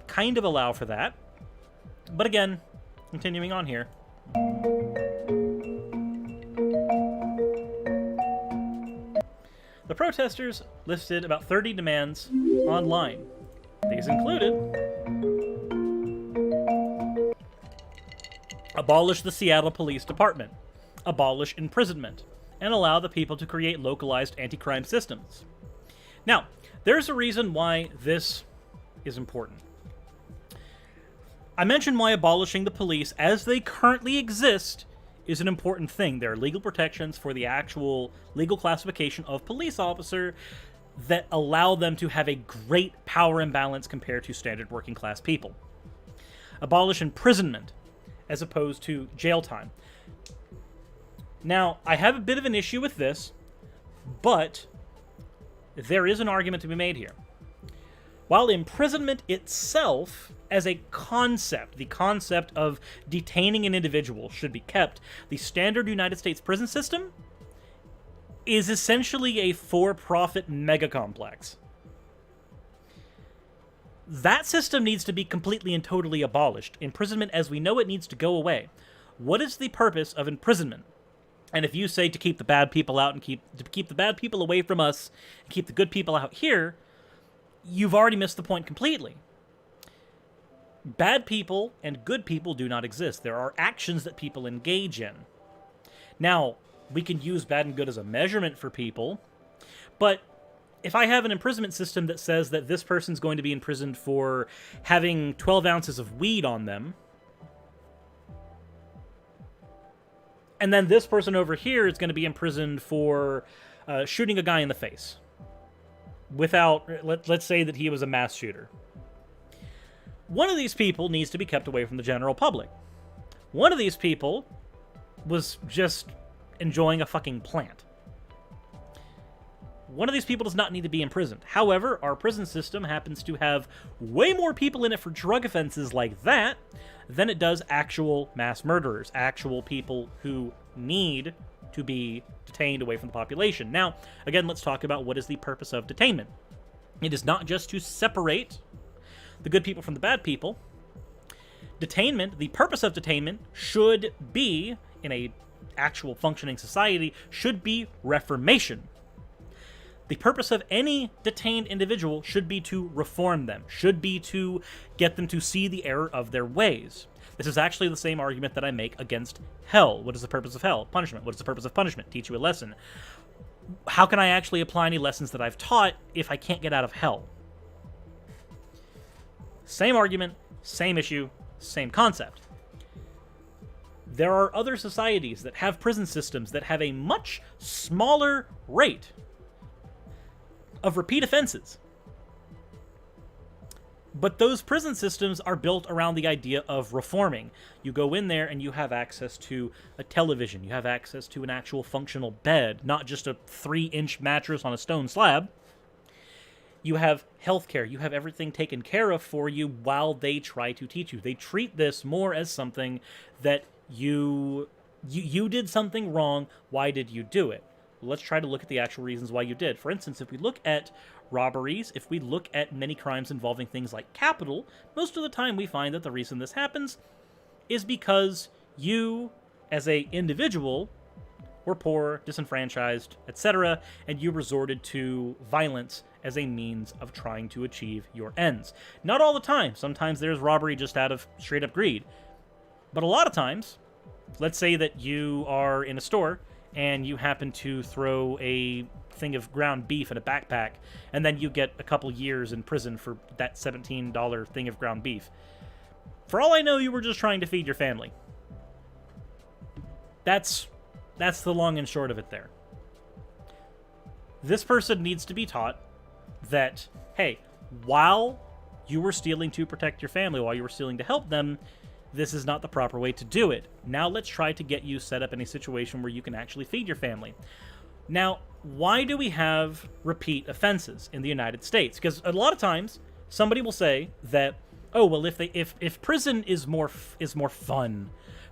kind of allow for that. But again, continuing on here. The protesters listed about 30 demands online. These included: abolish the Seattle Police Department, abolish imprisonment, and allow the people to create localized anti-crime systems. Now, there's a reason why this is important. I mentioned why abolishing the police as they currently exist is an important thing. There are legal protections for the actual legal classification of police officer that allow them to have a great power imbalance compared to standard working class people. Abolish imprisonment as opposed to jail time. Now, I have a bit of an issue with this, but there is an argument to be made here. While imprisonment itself, as a concept, the concept of detaining an individual should be kept, the standard United States prison system is essentially a for-profit mega-complex. That system needs to be completely and totally abolished. Imprisonment as we know it needs to go away. What is the purpose of imprisonment? And if you say to keep the bad people out and keep the bad people away from us and keep the good people out here, you've already missed the point completely. Bad people and good people do not exist. There are actions that people engage in. Now, we can use bad and good as a measurement for people, but if I have an imprisonment system that says that this person's going to be imprisoned for having 12 ounces of weed on them, and then this person over here is going to be imprisoned for shooting a guy in the face, without, let's say that he was a mass shooter. One of these people needs to be kept away from the general public. One of these people was just enjoying a fucking plant. One of these people does not need to be imprisoned. However, our prison system happens to have way more people in it for drug offenses like that than it does actual mass murderers, actual people who need to be detained away from the population. Now, again, let's talk about what is the purpose of detainment. It is not just to separate the good people from the bad people. Detainment, the purpose of detainment should be, in a actual functioning society, should be reformation. The purpose of any detained individual should be to reform them, should be to get them to see the error of their ways. This is actually the same argument that I make against hell. What is the purpose of hell? Punishment. What is the purpose of punishment? Teach you a lesson. How can I actually apply any lessons that I've taught if I can't get out of hell? Same argument, same issue, same concept. There are other societies that have prison systems that have a much smaller rate of repeat offenses. But those prison systems are built around the idea of reforming. You go in there and you have access to a television. You have access to an actual functional bed, not just a 3-inch mattress on a stone slab. You have healthcare. You have everything taken care of for you while they try to teach you. They treat this more as something that you did something wrong. Why did you do it? Let's try to look at the actual reasons why you did. For instance, if we look at robberies, if we look at many crimes involving things like capital, most of the time we find that the reason this happens is because you, as an individual, were poor, disenfranchised, etc., and you resorted to violence as a means of trying to achieve your ends. Not all the time. Sometimes there's robbery just out of straight-up greed. But a lot of times, let's say that you are in a store and you happen to throw a thing of ground beef in a backpack, and then you get a couple years in prison for that $17 thing of ground beef. For all I know, you were just trying to feed your family. That's the long and short of it there. This person needs to be taught that, hey, while you were stealing to protect your family, while you were stealing to help them, this is not the proper way to do it. Now let's try to get you set up in a situation where you can actually feed your family. Now, why do we have repeat offenses in the United States? Because a lot of times somebody will say that, oh, well, if prison is more fun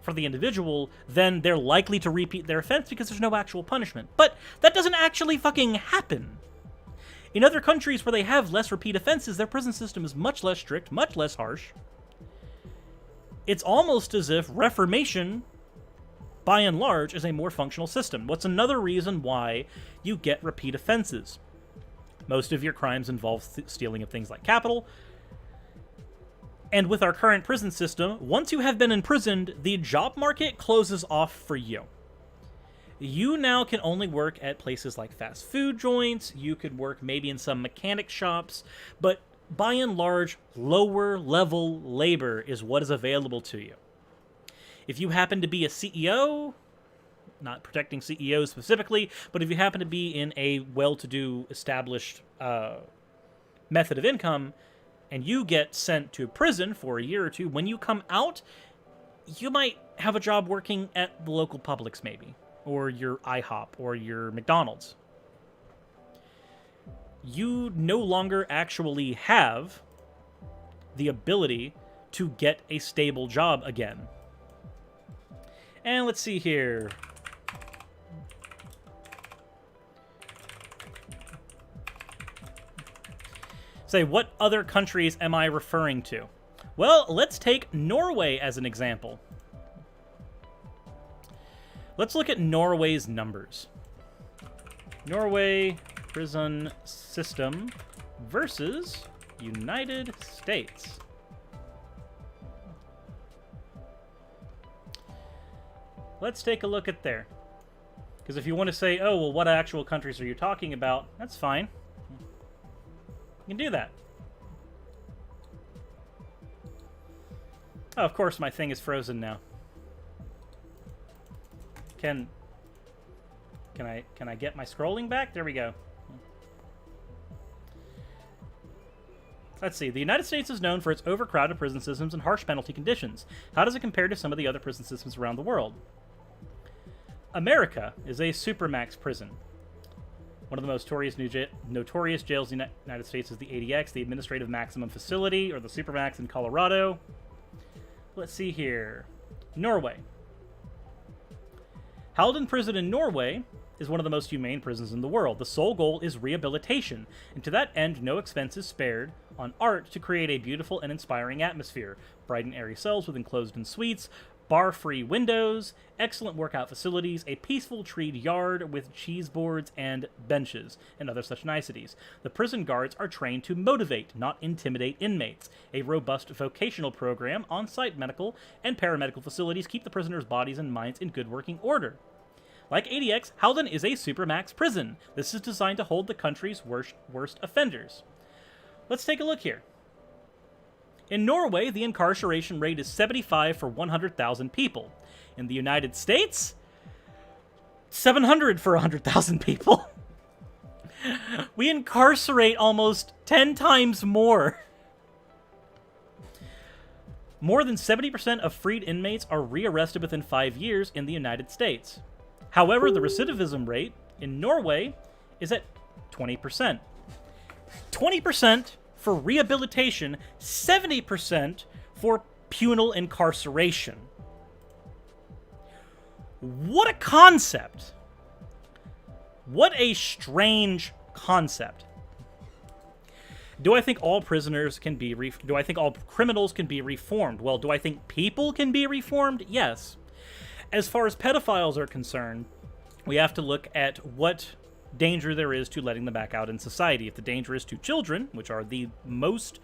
for the individual, then they're likely to repeat their offense because there's no actual punishment. But that doesn't actually fucking happen. In other countries where they have less repeat offenses, their prison system is much less strict, much less harsh. It's almost as if reformation, by and large, is a more functional system. What's another reason why you get repeat offenses? Most of your crimes involve stealing of things like capital. And with our current prison system, once you have been imprisoned, the job market closes off for you. You now can only work at places like fast food joints, you could work maybe in some mechanic shops, but by and large, lower level labor is what is available to you. If you happen to be a CEO, not protecting CEOs specifically, but if you happen to be in a well-to-do established method of income, and you get sent to prison for a year or two, when you come out, you might have a job working at the local Publix maybe, or your IHOP, or your McDonald's. You no longer actually have the ability to get a stable job again. And let's see here. Say, what other countries am I referring to? Well, let's take Norway as an example. Let's look at Norway's numbers. Norway prison system versus United States. Let's take a look at there. Because if you want to say, oh, well, what actual countries are you talking about? That's fine. You can do that. Oh, of course, my thing is frozen now. Can I get my scrolling back? There we go. Let's see. The United States is known for its overcrowded prison systems and harsh penalty conditions. How does it compare to some of the other prison systems around the world? America is a supermax prison. One of the most notorious jails in the United States is the ADX, the Administrative Maximum Facility, or the Supermax in Colorado. Let's see here. Norway. Halden Prison in Norway is one of the most humane prisons in the world. The sole goal is rehabilitation, and to that end, no expense is spared on art to create a beautiful and inspiring atmosphere. Bright and airy cells with enclosed-in suites, bar-free windows, excellent workout facilities, a peaceful treed yard with cheese boards and benches, and other such niceties. The prison guards are trained to motivate, not intimidate inmates. A robust vocational program, on-site medical, and paramedical facilities keep the prisoners' bodies and minds in good working order. Like ADX, Halden is a supermax prison. This is designed to hold the country's worst offenders. Let's take a look here. In Norway, the incarceration rate is 75 for 100,000 people. In the United States, 700 for 100,000 people. We incarcerate almost 10 times more. More than 70% of freed inmates are rearrested within 5 years in the United States. However, the recidivism rate in Norway is at 20%. 20% for rehabilitation, 70% for penal incarceration. What a concept! What a strange concept. Do I think all prisoners can be do I think all criminals can be reformed? Well, do I think people can be reformed? Yes. As far as pedophiles are concerned, we have to look at what danger there is to letting them back out in society. If the danger is to children, which are the most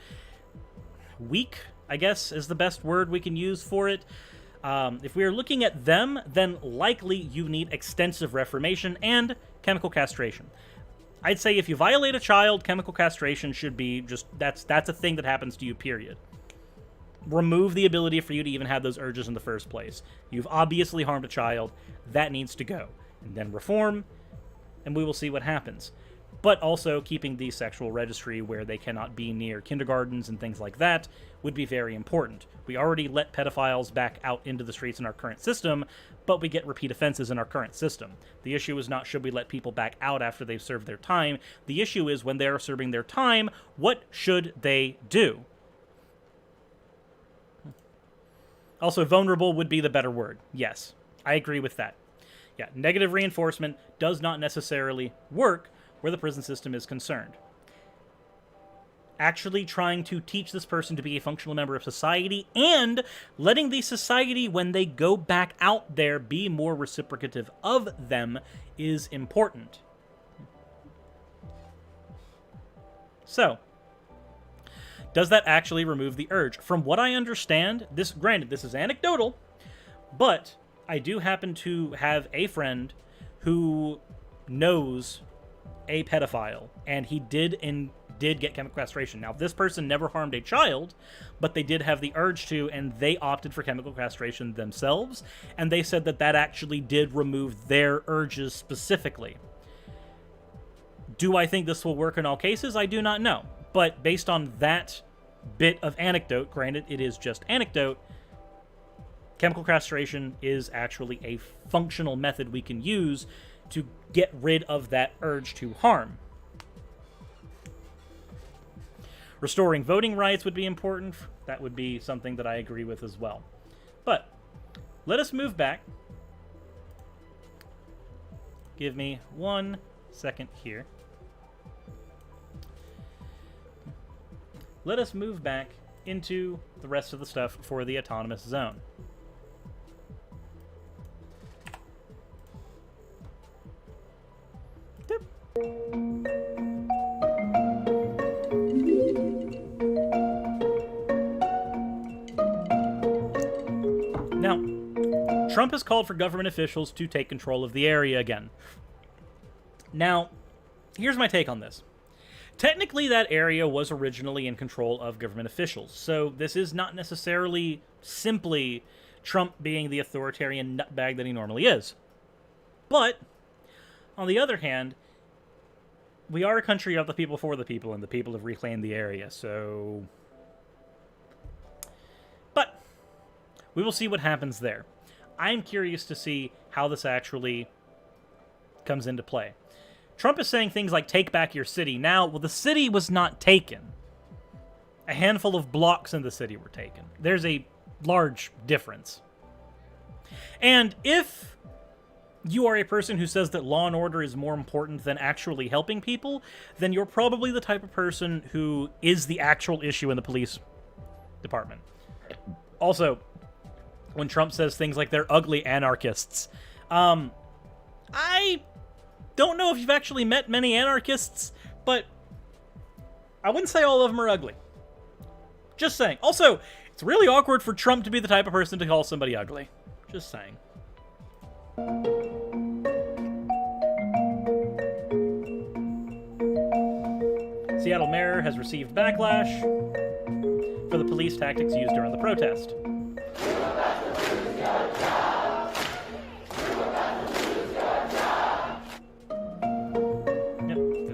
weak, I guess is the best word we can use for it, if we are looking at them, then likely you need extensive reformation and chemical castration. I'd say if you violate a child, chemical castration should be just, that's a thing that happens to you, period. Remove the ability for you to even have those urges in the first place. You've obviously harmed a child. That needs to go. And then reform, and we will see what happens. But also keeping the sexual registry where they cannot be near kindergartens and things like that would be very important. We already let pedophiles back out into the streets in our current system, but we get repeat offenses in our current system. The issue is not should we let people back out after they've served their time. The issue is when they're serving their time, what should they do? Also, vulnerable would be the better word. Yes, I agree with that. Yeah, negative reinforcement does not necessarily work where the prison system is concerned. Actually trying to teach this person to be a functional member of society and letting the society, when they go back out there, be more reciprocative of them is important. So, does that actually remove the urge? From what I understand, granted, this is anecdotal, but I do happen to have a friend who knows a pedophile, and he did get chemical castration. Now, this person never harmed a child, but they did have the urge to, and they opted for chemical castration themselves, and they said that that actually did remove their urges specifically. Do I think this will work in all cases? I do not know. But based on that bit of anecdote, granted it is just anecdote, chemical castration is actually a functional method we can use to get rid of that urge to harm. Restoring voting rights would be important. That would be something that I agree with as well. But let us move back. Give me 1 second here. Let us move back into the rest of the stuff for the autonomous zone. Now, Trump has called for government officials to take control of the area again. Now, here's my take on this. Technically, that area was originally in control of government officials, so this is not necessarily simply Trump being the authoritarian nutbag that he normally is. But, on the other hand, we are a country of the people for the people, and the people have reclaimed the area, so... But, we will see what happens there. I'm curious to see how this actually comes into play. Trump is saying things like, take back your city. Now, well, the city was not taken. A handful of blocks in the city were taken. There's a large difference. And if you are a person who says that law and order is more important than actually helping people, then you're probably the type of person who is the actual issue in the police department. Also, when Trump says things like they're ugly anarchists, I don't know if you've actually met many anarchists, but I wouldn't say all of them are ugly. Just saying. Also, it's really awkward for Trump to be the type of person to call somebody ugly. Just saying. Seattle mayor has received backlash for the police tactics used during the protest.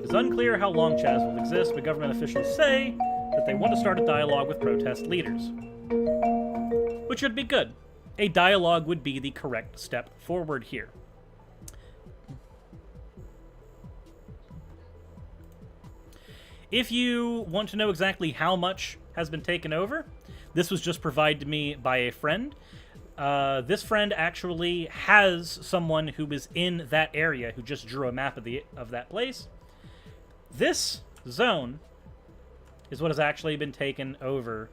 It's unclear how long CHAZ will exist, but government officials say that they want to start a dialogue with protest leaders. Which would be good. A dialogue would be the correct step forward here. If you want to know exactly how much has been taken over, this was just provided to me by a friend. This friend actually has someone who is in that area who just drew a map of that place. This zone is what has actually been taken over.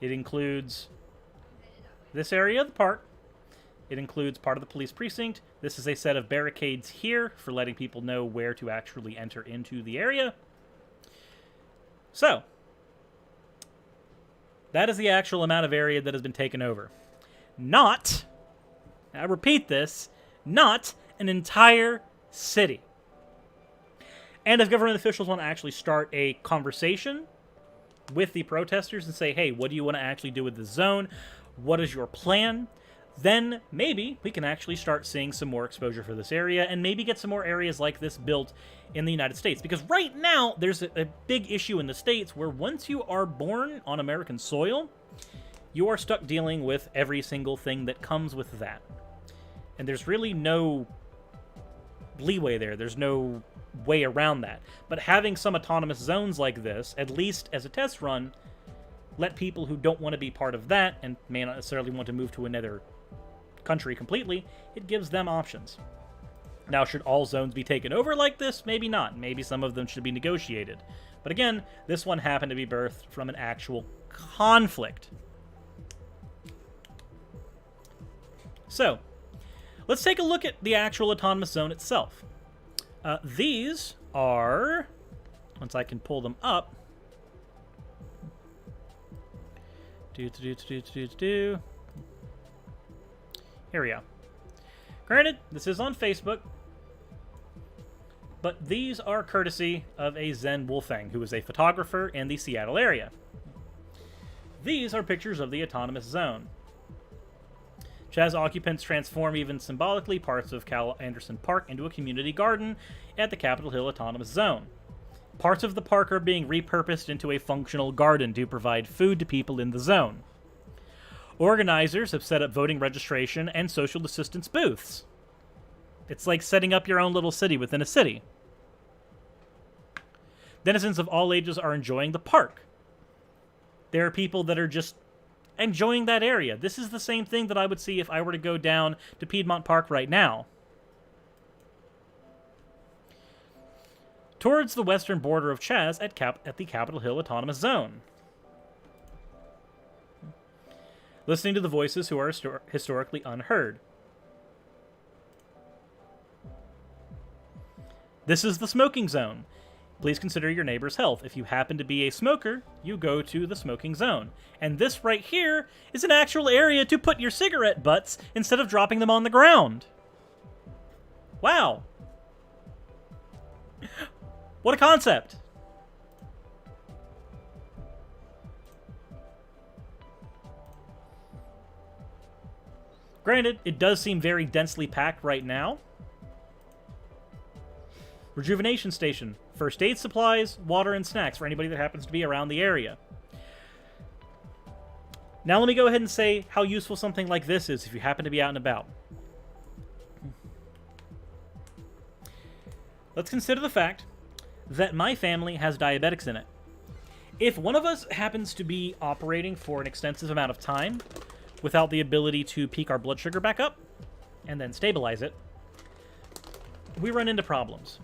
It includes this area of the park. It includes part of the police precinct. This is a set of barricades here for letting people know where to actually enter into the area. So, that is the actual amount of area that has been taken over. Not, I repeat this, not an entire city. And if government officials want to actually start a conversation with the protesters and say, hey, what do you want to actually do with the zone? What is your plan? Then maybe we can actually start seeing some more exposure for this area and maybe get some more areas like this built in the United States. Because right now, there's a big issue in the States where once you are born on American soil, you are stuck dealing with every single thing that comes with that. And there's really no leeway there. There's no way around that. But having some autonomous zones like this, at least as a test run, let people who don't want to be part of that and may not necessarily want to move to another country completely, it gives them options. Now, should all zones be taken over like this? Maybe not. Maybe some of them should be negotiated. But again, this one happened to be birthed from an actual conflict. So, let's take a look at the actual autonomous zone itself. These are, once I can pull them up, here we go. Granted, this is on Facebook, but these are courtesy of a Zen Wolfang, who is a photographer in the Seattle area. These are pictures of the autonomous zone. CHAZ occupants transform, even symbolically, parts of Cal Anderson Park into a community garden at the Capitol Hill Autonomous Zone. Parts of the park are being repurposed into a functional garden to provide food to people in the zone. Organizers have set up voting registration and social assistance booths. It's like setting up your own little city within a city. Denizens of all ages are enjoying the park. There are people that are just enjoying that area. This is the same thing that I would see if I were to go down to Piedmont Park right now. Towards the western border of CHAZ at the Capitol Hill Autonomous Zone. Listening to the voices who are historically unheard. This is the smoking zone. Please consider your neighbor's health. If you happen to be a smoker, you go to the smoking zone. And this right here is an actual area to put your cigarette butts instead of dropping them on the ground. Wow. What a concept. Granted, it does seem very densely packed right now. Rejuvenation station. First aid supplies, water, and snacks for anybody that happens to be around the area. Now let me go ahead and say how useful something like this is if you happen to be out and about. Let's consider the fact that my family has diabetics in it. If one of us happens to be operating for an extensive amount of time without the ability to peak our blood sugar back up and then stabilize it, we run into problems.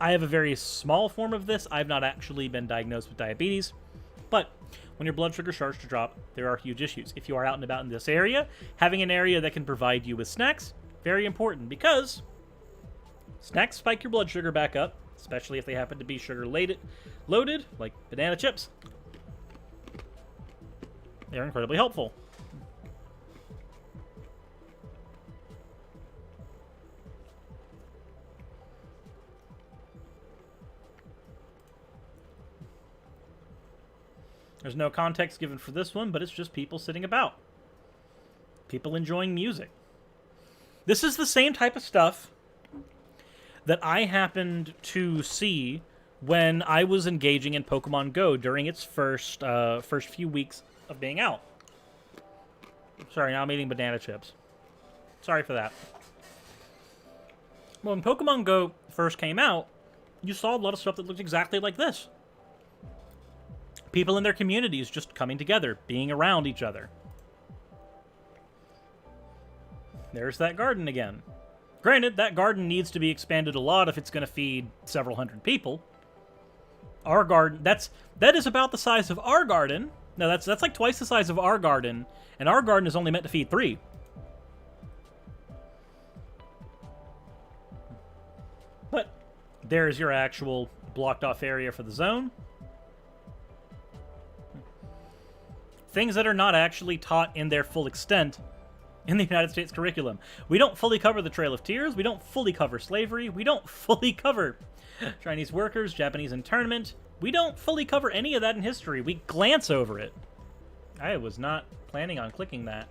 I have a very small form of this. I've not actually been diagnosed with diabetes, but when your blood sugar starts to drop, there are huge issues. If you are out and about in this area, having an area that can provide you with snacks, very important, because snacks spike your blood sugar back up, especially if they happen to be sugar-loaded, like banana chips. They're incredibly helpful. There's no context given for this one, but it's just people sitting about. People enjoying music. This is the same type of stuff that I happened to see when I was engaging in Pokemon Go during its first few weeks of being out. Sorry, now I'm eating banana chips. Sorry for that. When Pokemon Go first came out, you saw a lot of stuff that looked exactly like this. People in their communities just coming together, being around each other. There's that garden again. Granted, that garden needs to be expanded a lot if it's going to feed several hundred people. Our garden, that is about the size of our garden. No, that's like twice the size of our garden, and our garden is only meant to feed 3. But there's your actual blocked off area for the zone. Things that are not actually taught in their full extent in the United States curriculum. We don't fully cover the Trail of Tears. We don't fully cover slavery. We don't fully cover Chinese workers, Japanese internment. We don't fully cover any of that in history. We glance over it. I was not planning on clicking that.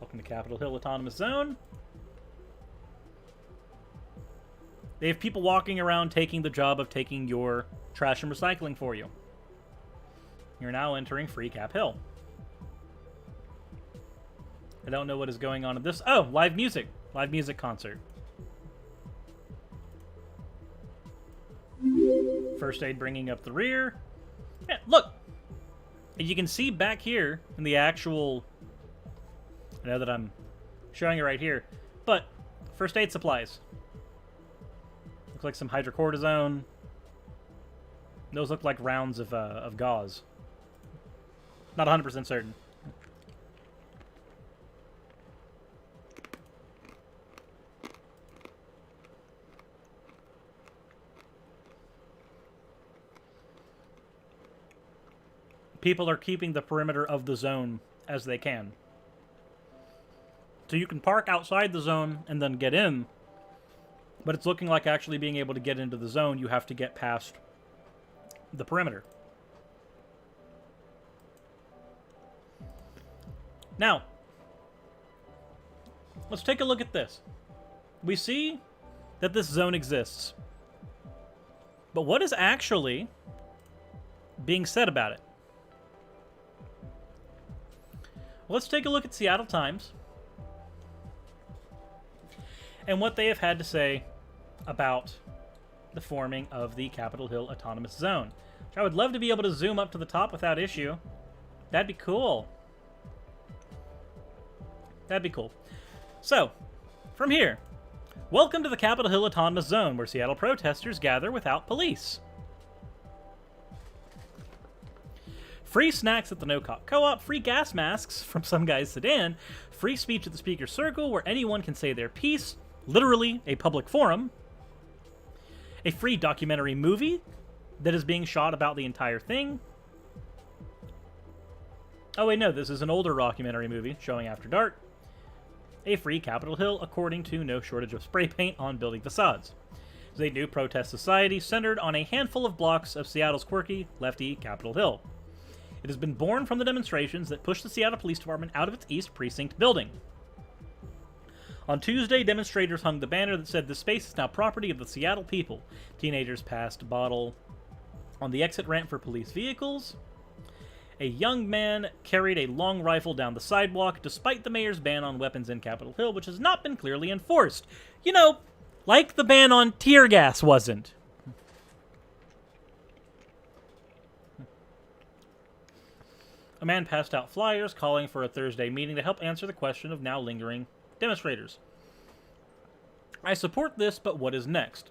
Welcome to Capitol Hill Autonomous Zone. They have people walking around taking the job of taking your trash and recycling for you. You're now entering Free Cap Hill. I don't know what is going on in this. Oh, live music. Live music concert. First aid bringing up the rear. Yeah, look! You can see back here in the actual... I know that I'm showing it right here, but first aid supplies. Looks like some hydrocortisone. Those look like rounds of gauze. Not 100% certain. People are keeping the perimeter of the zone as they can. So you can park outside the zone and then get in, but it's looking like actually being able to get into the zone, you have to get past the perimeter. Now, let's take a look at this. We see that this zone exists, but what is actually being said about it? Let's take a look at Seattle Times and what they have had to say about the forming of the Capitol Hill Autonomous Zone. Which I would love to be able to zoom up to the top without issue. That'd be cool. That'd be cool. So, from here, welcome to the Capitol Hill Autonomous Zone, where Seattle protesters gather without police. Free snacks at the No-Cop Co-op, free gas masks from some guy's sedan, free speech at the Speaker's Circle where anyone can say their piece, literally a public forum, a free documentary movie that is being shot about the entire thing. Oh wait, no, this is an older documentary movie showing after dark. A free Capitol Hill according to no shortage of spray paint on building facades. It's a new protest society centered on a handful of blocks of Seattle's quirky, lefty Capitol Hill. It has been born from the demonstrations that pushed the Seattle Police Department out of its East Precinct building. On Tuesday, demonstrators hung the banner that said, "The space is now property of the Seattle people." Teenagers passed a bottle on the exit ramp for police vehicles. A young man carried a long rifle down the sidewalk, despite the mayor's ban on weapons in Capitol Hill, which has not been clearly enforced. You know, like the ban on tear gas wasn't. A man passed out flyers calling for a Thursday meeting to help answer the question of now lingering demonstrators. I support this, but what is next?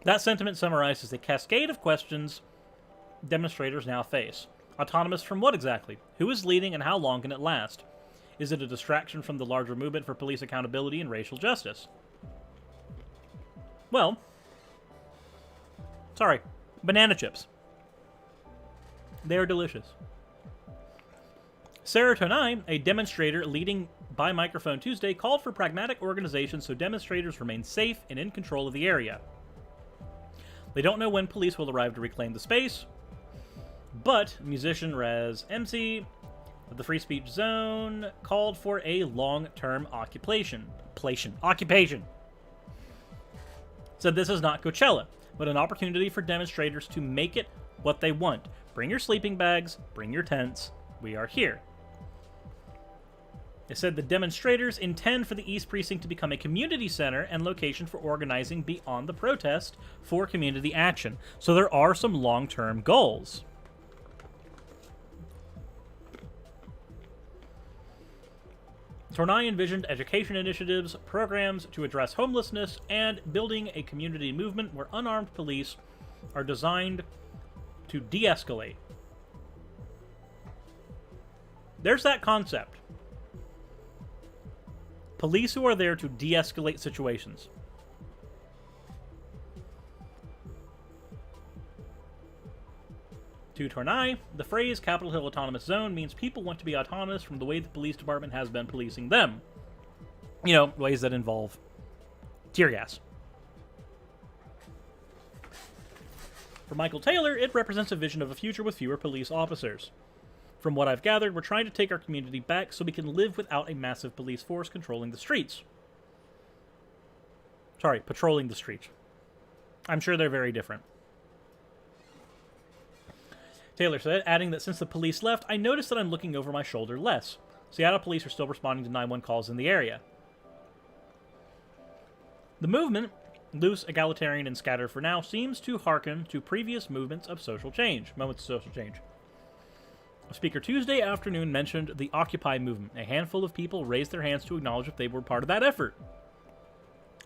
That sentiment summarizes a cascade of questions demonstrators now face. Autonomous from what exactly? Who is leading and how long can it last? Is it a distraction from the larger movement for police accountability and racial justice? Well, sorry, banana chips. They are delicious. Sarah Tonai, a demonstrator leading by microphone Tuesday, called for pragmatic organization so demonstrators remain safe and in control of the area. They don't know when police will arrive to reclaim the space, but musician Raz MC of the Free Speech Zone called for a long-term occupation. Said this is not Coachella, but an opportunity for demonstrators to make it what they want. Bring your sleeping bags, bring your tents, we are here. It said the demonstrators intend for the East Precinct to become a community center and location for organizing beyond the protest for community action. So there are some long-term goals. Tornai envisioned education initiatives, programs to address homelessness, and building a community movement where unarmed police are designed to de-escalate. There's that concept. Police who are there to de-escalate situations. To Tornai, the phrase Capitol Hill Autonomous Zone means people want to be autonomous from the way the police department has been policing them. You know, ways that involve tear gas. For Michael Taylor, it represents a vision of a future with fewer police officers. From what I've gathered, we're trying to take our community back so we can live without a massive police force controlling the streets. Sorry, patrolling the streets. I'm sure they're very different. Taylor said, adding that since the police left, I noticed that I'm looking over my shoulder less. Seattle police are still responding to 911 calls in the area. The movement loose, egalitarian, and scattered for now, seems to hearken to previous moments of social change. A speaker Tuesday afternoon mentioned the Occupy movement. A handful of people raised their hands to acknowledge that they were part of that effort.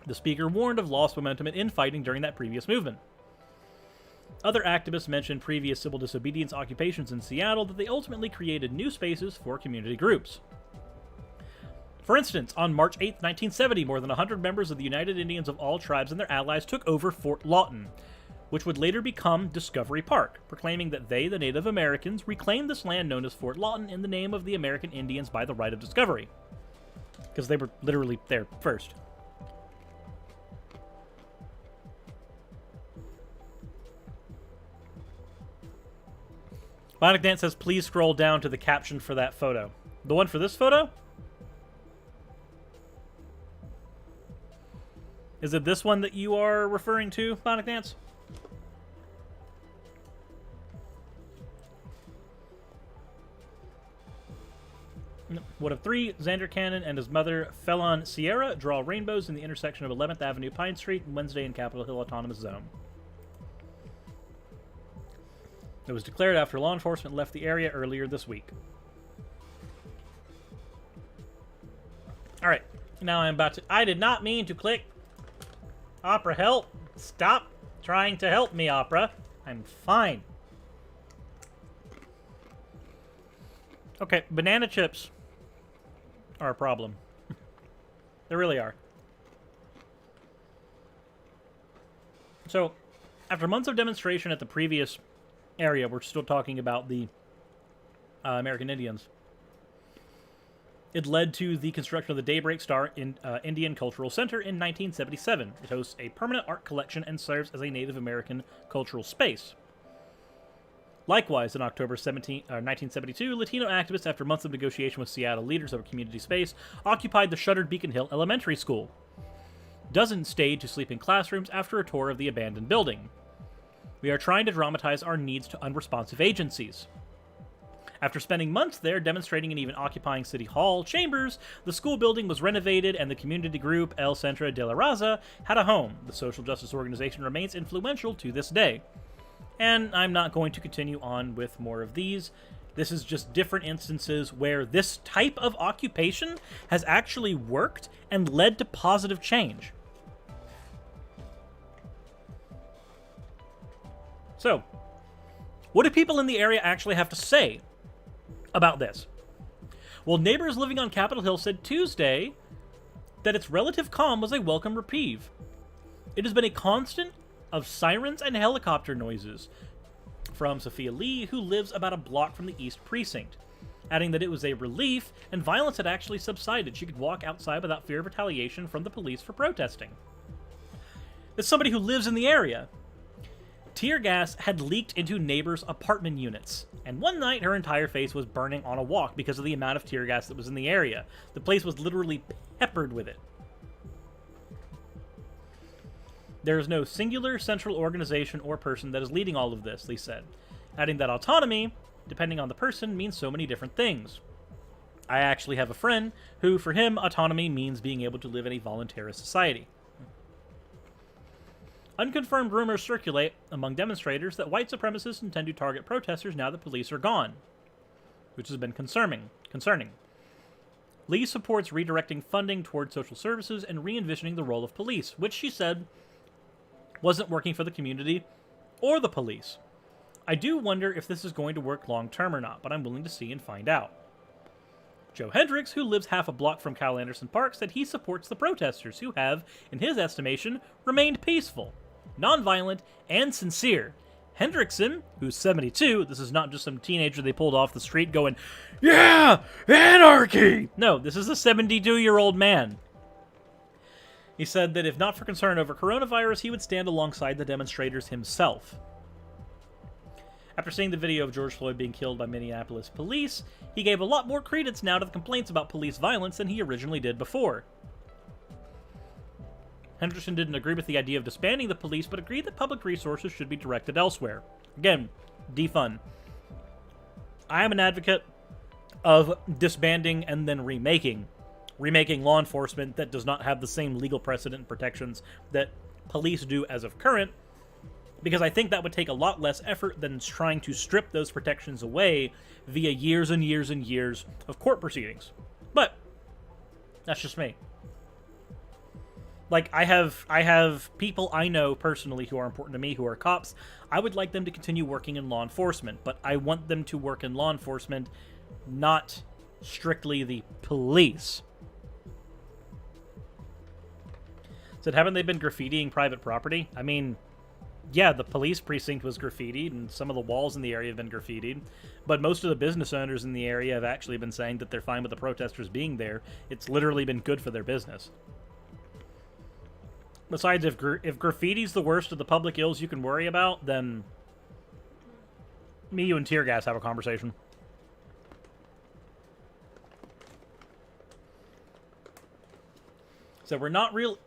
The speaker warned of lost momentum and infighting during that previous movement. Other activists mentioned previous civil disobedience occupations in Seattle, that they ultimately created new spaces for community groups. For instance, on March 8, 1970, more than 100 members of the United Indians of all tribes and their allies took over Fort Lawton, which would later become Discovery Park, proclaiming that they, the Native Americans, reclaimed this land known as Fort Lawton in the name of the American Indians by the right of discovery. Because they were literally there first. Bionic Dance says, please scroll down to the caption for that photo. The one for this photo? Is it this one that you are referring to, Bionic Dance? One of three, Xander Cannon and his mother, Felon Sierra, draw rainbows in the intersection of 11th Avenue, Pine Street, Wednesday in Capitol Hill Autonomous Zone. It was declared after law enforcement left the area earlier this week. Alright, now I'm about to... I did not mean to click... Opera, help! Stop trying to help me, Opera. I'm fine. Okay, banana chips are a problem. They really are. So, after months of demonstration at the previous area, we're still talking about the American Indians. It led to the construction of the Daybreak Star Indian Cultural Center in 1977. It hosts a permanent art collection and serves as a Native American cultural space. Likewise, in October 1972, Latino activists, after months of negotiation with Seattle leaders over community space, occupied the shuttered Beacon Hill Elementary School. Dozens stayed to sleep in classrooms after a tour of the abandoned building. We are trying to dramatize our needs to unresponsive agencies. After spending months there, demonstrating and even occupying City Hall chambers, the school building was renovated and the community group El Centro de la Raza had a home. The social justice organization remains influential to this day. And I'm not going to continue on with more of these. This is just different instances where this type of occupation has actually worked and led to positive change. So, what do people in the area actually have to say about this? Well, neighbors living on Capitol Hill said Tuesday that its relative calm was a welcome reprieve. It has been a constant of sirens and helicopter noises from Sophia Lee, who lives about a block from the East Precinct, adding that it was a relief and violence had actually subsided. She could walk outside without fear of retaliation from the police for protesting. As somebody who lives in the area, tear gas had leaked into neighbors' apartment units, and one night her entire face was burning on a walk because of the amount of tear gas that was in the area. The place was literally peppered with it. There is no singular central organization or person that is leading all of this, Lee said, adding that autonomy, depending on the person, means so many different things. I actually have a friend who, for him, autonomy means being able to live in a voluntarist society. Unconfirmed rumors circulate among demonstrators that white supremacists intend to target protesters now that police are gone, which has been concerning. Lee supports redirecting funding toward social services and re-envisioning the role of police, which she said wasn't working for the community or the police. I do wonder if this is going to work long-term or not, but I'm willing to see and find out. Joe Hendricks, who lives half a block from Cal Anderson Park, said he supports the protesters, who have, in his estimation, remained peaceful, nonviolent, and sincere. Hendrickson, who's 72, this is not just some teenager they pulled off the street going, "Yeah, anarchy!" No, this is a 72-year-old man. He said that if not for concern over coronavirus, he would stand alongside the demonstrators himself. After seeing the video of George Floyd being killed by Minneapolis police, he gave a lot more credence now to the complaints about police violence than he originally did before. Henderson didn't agree with the idea of disbanding the police, but agreed that public resources should be directed elsewhere. Again, defund. I am an advocate of disbanding and then remaking law enforcement that does not have the same legal precedent and protections that police do as of current, because I think that would take a lot less effort than trying to strip those protections away via years and years and years of court proceedings. But that's just me. Like, I have people I know personally who are important to me who are cops. I would like them to continue working in law enforcement, but I want them to work in law enforcement, not strictly the police. So haven't they been graffitiing private property? I mean, yeah, the police precinct was graffitied, and some of the walls in the area have been graffitied, but most of the business owners in the area have actually been saying that they're fine with the protesters being there. It's literally been good for their business. Besides, if graffiti's the worst of the public ills you can worry about, then me, you, and tear gas have a conversation. So we're not real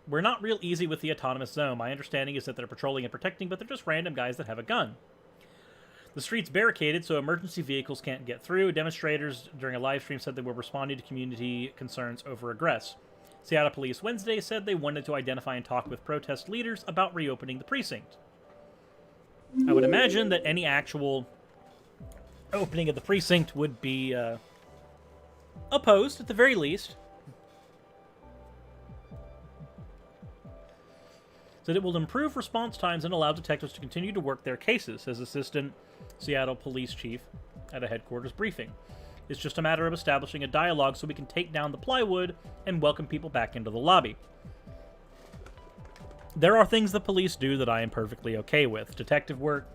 easy with the autonomous zone. My understanding is that they're patrolling and protecting, but they're just random guys that have a gun. The street's barricaded, so emergency vehicles can't get through. Demonstrators during a live stream said they were responding to community concerns over aggress. Seattle Police Wednesday said they wanted to identify and talk with protest leaders about reopening the precinct. I would imagine that any actual opening of the precinct would be opposed, at the very least. Said it will improve response times and allow detectives to continue to work their cases, says Assistant Seattle Police Chief at a headquarters briefing. It's just a matter of establishing a dialogue so we can take down the plywood and welcome people back into the lobby. There are things the police do that I am perfectly okay with. Detective work,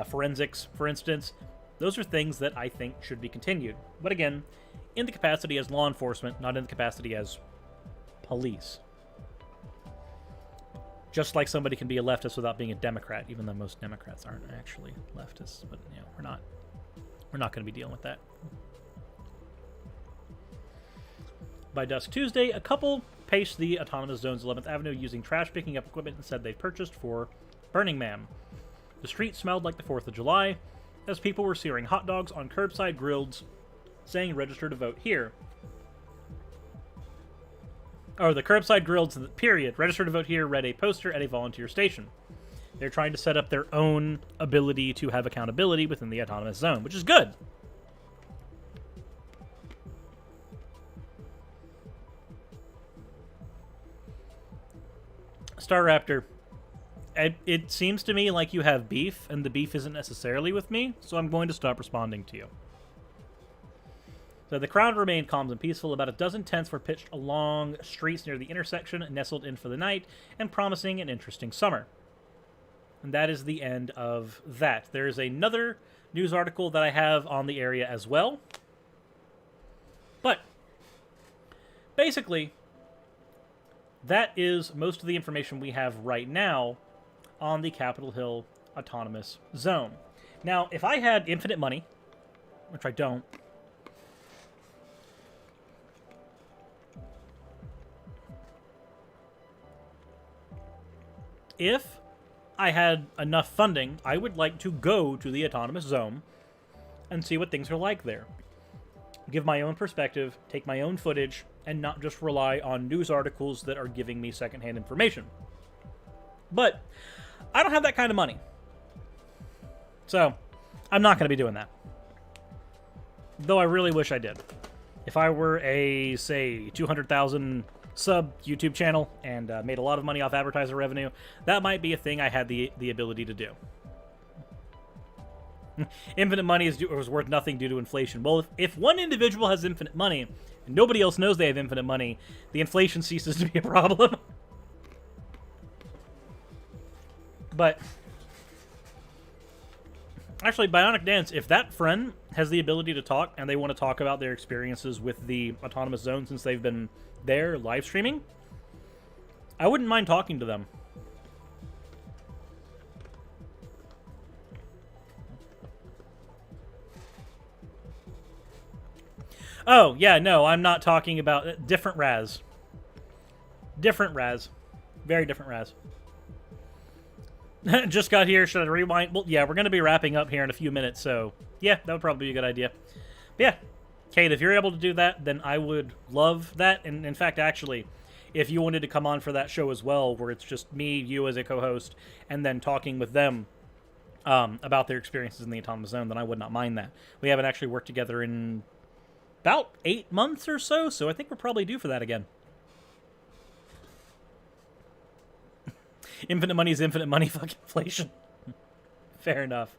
forensics, for instance. Those are things that I think should be continued. But again, in the capacity as law enforcement, not in the capacity as police. Just like somebody can be a leftist without being a Democrat, even though most Democrats aren't actually leftists. But, you know, we're not going to be dealing with that. By dusk Tuesday, a couple paced the autonomous zone's 11th Avenue using trash picking up equipment and said they'd purchased for Burning Man. The street smelled like the 4th of July, as people were searing hot dogs on curbside grills, saying register to vote here. Or the curbside grills, period. Register to vote here read a poster at a volunteer station. They're trying to set up their own ability to have accountability within the autonomous zone, which is good. Star Raptor, it seems to me like you have beef, and the beef isn't necessarily with me, so I'm going to stop responding to you. So the crowd remained calm and peaceful. About a dozen tents were pitched along streets near the intersection, nestled in for the night, and promising an interesting summer. And that is the end of that. There is another news article that I have on the area as well. But basically, that is most of the information we have right now on the Capitol Hill Autonomous Zone. Now, if I had infinite money, which I don't, if I had enough funding, I would like to go to the Autonomous Zone and see what things are like there. Give my own perspective, take my own footage, and not just rely on news articles that are giving me secondhand information. But I don't have that kind of money. So I'm not going to be doing that. Though I really wish I did. If I were a, say, 200,000 sub YouTube channel and made a lot of money off advertiser revenue, that might be a thing I had the ability to do. Infinite money is worth nothing due to inflation. Well, if one individual has infinite money and nobody else knows they have infinite money, the inflation ceases to be a problem. But actually, Bionic Dance, if that friend has the ability to talk and they want to talk about their experiences with the Autonomous Zone since they've been there live streaming, I wouldn't mind talking to them. Oh, yeah, no, I'm not talking about different Raz. Different Raz. Very different Raz. Just got here. Should I rewind? Well, yeah, we're going to be wrapping up here in a few minutes, so yeah, that would probably be a good idea. But yeah, Kate, if you're able to do that, then I would love that. And in fact, actually, if you wanted to come on for that show as well, where it's just me, you as a co-host, and then talking with them about their experiences in the Autonomous Zone, then I would not mind that. We haven't actually worked together in about 8 months or so, so I think we're probably due for that again. Infinite money is infinite money, fucking inflation. Fair enough.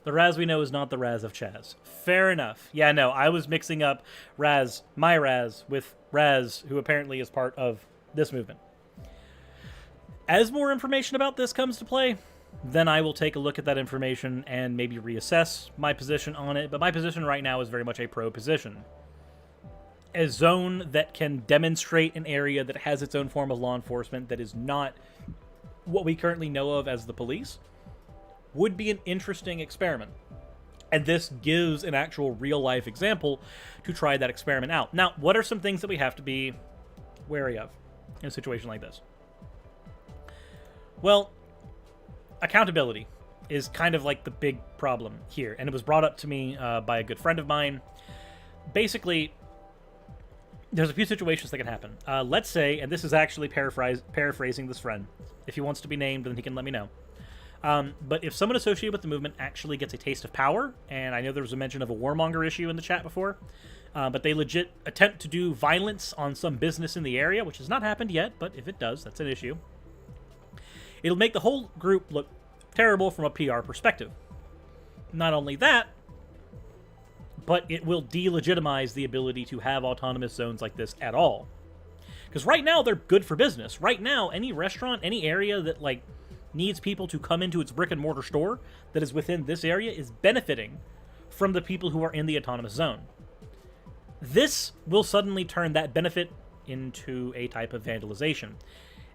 The Raz we know is not the Raz of CHAZ. Fair enough. Yeah, no, I was mixing up Raz, my Raz, with Raz, who apparently is part of this movement. As more information about this comes to play, then I will take a look at that information and maybe reassess my position on it. But my position right now is very much a pro position. A zone that can demonstrate an area that has its own form of law enforcement that is not what we currently know of as the police would be an interesting experiment. And this gives an actual real-life example to try that experiment out. Now, what are some things that we have to be wary of in a situation like this? Well, accountability is kind of like the big problem here. And it was brought up to me by a good friend of mine. Basically, there's a few situations that can happen. Let's say, and this is actually paraphrasing this friend. If he wants to be named, then he can let me know. But if someone associated with the movement actually gets a taste of power, and I know there was a mention of a warmonger issue in the chat before, but they legit attempt to do violence on some business in the area, which has not happened yet, but if it does, that's an issue. It'll make the whole group look terrible from a PR perspective. Not only that, but it will delegitimize the ability to have autonomous zones like this at all. Because right now, they're good for business. Right now, any restaurant, any area that, like, needs people to come into its brick-and-mortar store that is within this area is benefiting from the people who are in the autonomous zone. This will suddenly turn that benefit into a type of vandalization.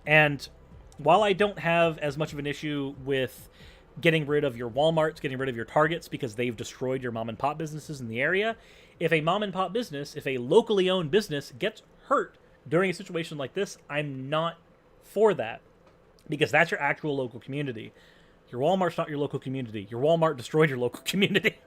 And while I don't have as much of an issue with getting rid of your Walmarts, getting rid of your Targets because they've destroyed your mom-and-pop businesses in the area, if a mom-and-pop business, if a locally owned business gets hurt during a situation like this, I'm not for that. Because that's your actual local community. Your Walmart's not your local community. Your Walmart destroyed your local community.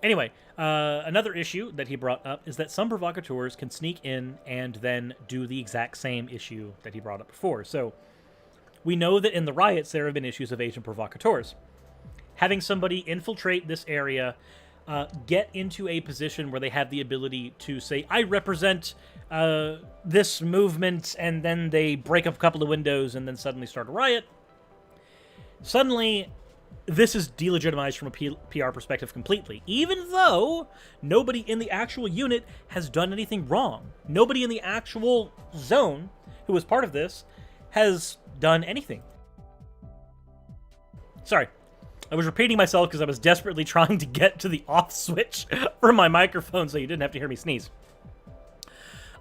Anyway, another issue that he brought up is that some provocateurs can sneak in and then do the exact same issue that he brought up before. So we know that in the riots there have been issues of agent provocateurs. Having somebody infiltrate this area, get into a position where they have the ability to say, I represent this movement, and then they break up a couple of windows and then suddenly start a riot. Suddenly, this is delegitimized from a PR perspective completely, even though nobody in the actual unit has done anything wrong. Nobody in the actual zone who was part of this has done anything. Sorry. I was repeating myself because I was desperately trying to get to the off switch for my microphone so you didn't have to hear me sneeze.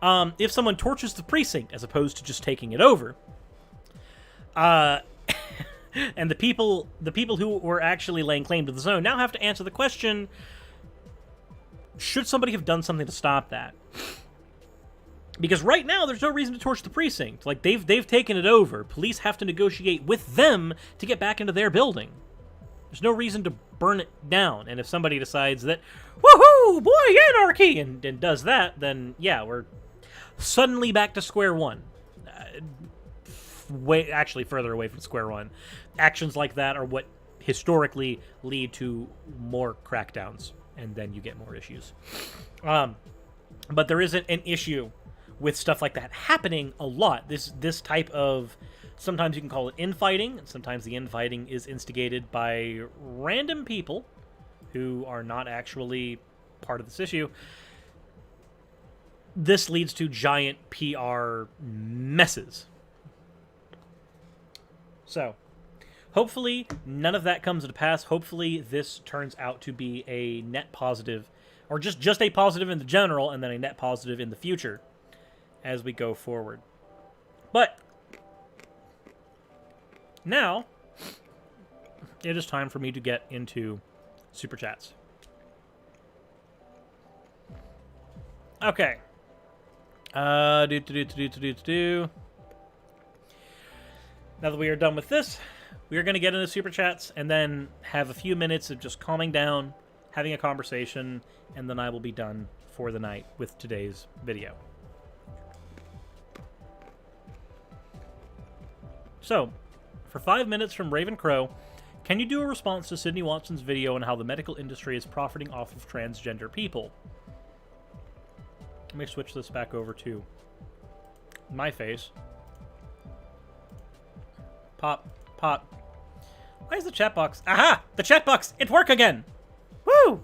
If someone torches the precinct as opposed to just taking it over, and the people who were actually laying claim to the zone now have to answer the question, should somebody have done something to stop that? Because right now, there's no reason to torch the precinct. Like, they've taken it over. Police have to negotiate with them to get back into their building. There's no reason to burn it down. And if somebody decides that, woohoo, boy, anarchy, and does that, then, yeah, we're suddenly back to square one. Actually, further away from square one. Actions like that are what historically lead to more crackdowns, and then you get more issues. But there isn't an issue with stuff like that happening a lot. This type of, sometimes you can call it infighting, and sometimes the infighting is instigated by random people who are not actually part of this issue. This leads to giant PR messes. So, hopefully none of that comes to pass. Hopefully this turns out to be a net positive, or just a positive in the general, and then a net positive in the future as we go forward. But now it is time for me to get into Super Chats. Okay. Now that we are done with this, we are going to get into Super Chats and then have a few minutes of just calming down, having a conversation, and then I will be done for the night with today's video. So, for 5 minutes from Raven Crow, can you do a response to Sydney Watson's video on how the medical industry is profiting off of transgender people? Let me switch this back over to my face. Pop, pop. Why is the chat box? Aha! The chat box! It worked again! Woo!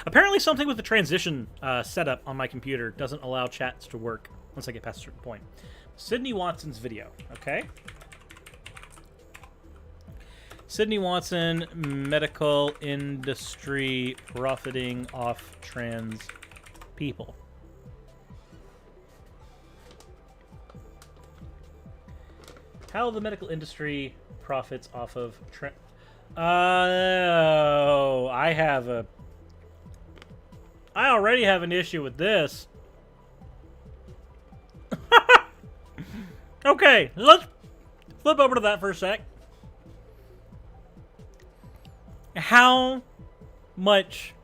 Apparently something with the transition setup on my computer doesn't allow chats to work once I get past a certain point. Sydney Watson's video, okay? Sydney Watson, medical industry profiting off trans people. How the medical industry profits off of oh, I already have an issue with this. Okay, let's flip over to that for a sec. How much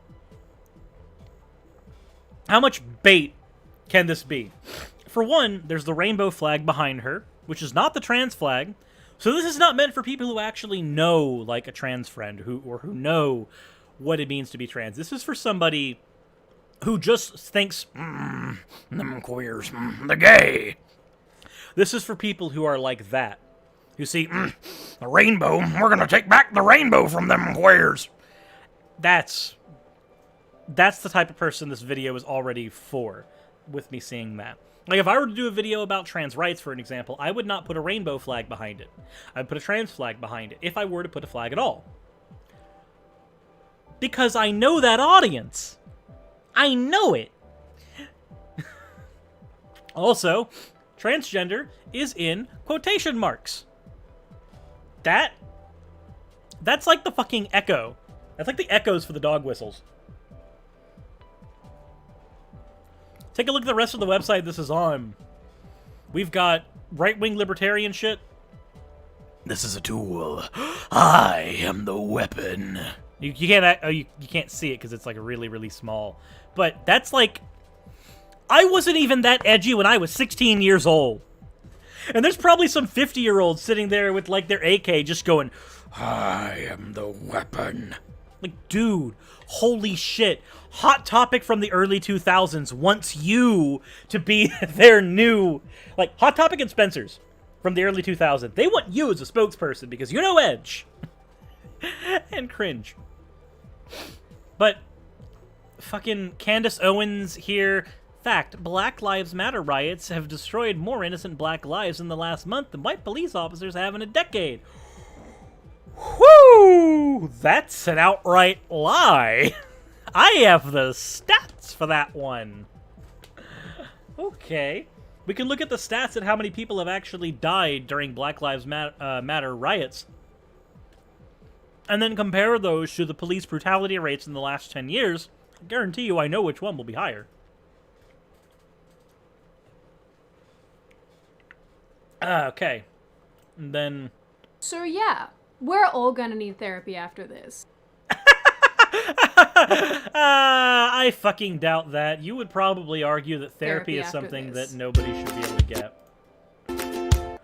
bait can this be? For one, there's the rainbow flag behind her, which is not the trans flag. So this is not meant for people who actually know, like, a trans friend, who know what it means to be trans. This is for somebody who just thinks, them queers, they're gay. This is for people who are like that. You see, the rainbow, we're gonna take back the rainbow from them queers. That's the type of person this video is already for, with me seeing that. Like, if I were to do a video about trans rights, for an example, I would not put a rainbow flag behind it. I'd put a trans flag behind it, if I were to put a flag at all. Because I know that audience. I know it. Also, transgender is in quotation marks. That's like the fucking echo. That's like the echoes for the dog whistles. Take a look at the rest of the website this is on. We've got right-wing libertarian shit. This is a tool. I am the weapon. You can't see it because it's like really, really small. But that's like... I wasn't even that edgy when I was 16 years old. And there's probably some 50-year-olds sitting there with, like, their AK just going, I am the weapon. Like, dude, holy shit. Hot Topic from the early 2000s wants you to be their new... Like, Hot Topic and Spencer's from the early 2000s. They want you as a spokesperson because you know Edge. And cringe. But, fucking Candace Owens here... Fact, Black Lives Matter riots have destroyed more innocent black lives in the last month than white police officers have in a decade. Whoo! That's an outright lie. I have the stats for that one. Okay. We can look at the stats at how many people have actually died during Black Lives Matter riots. And then compare those to the police brutality rates in the last 10 years. I guarantee you I know which one will be higher. Okay. And then... So yeah, we're all gonna need therapy after this. I fucking doubt that. You would probably argue that therapy is something that nobody should be able to get.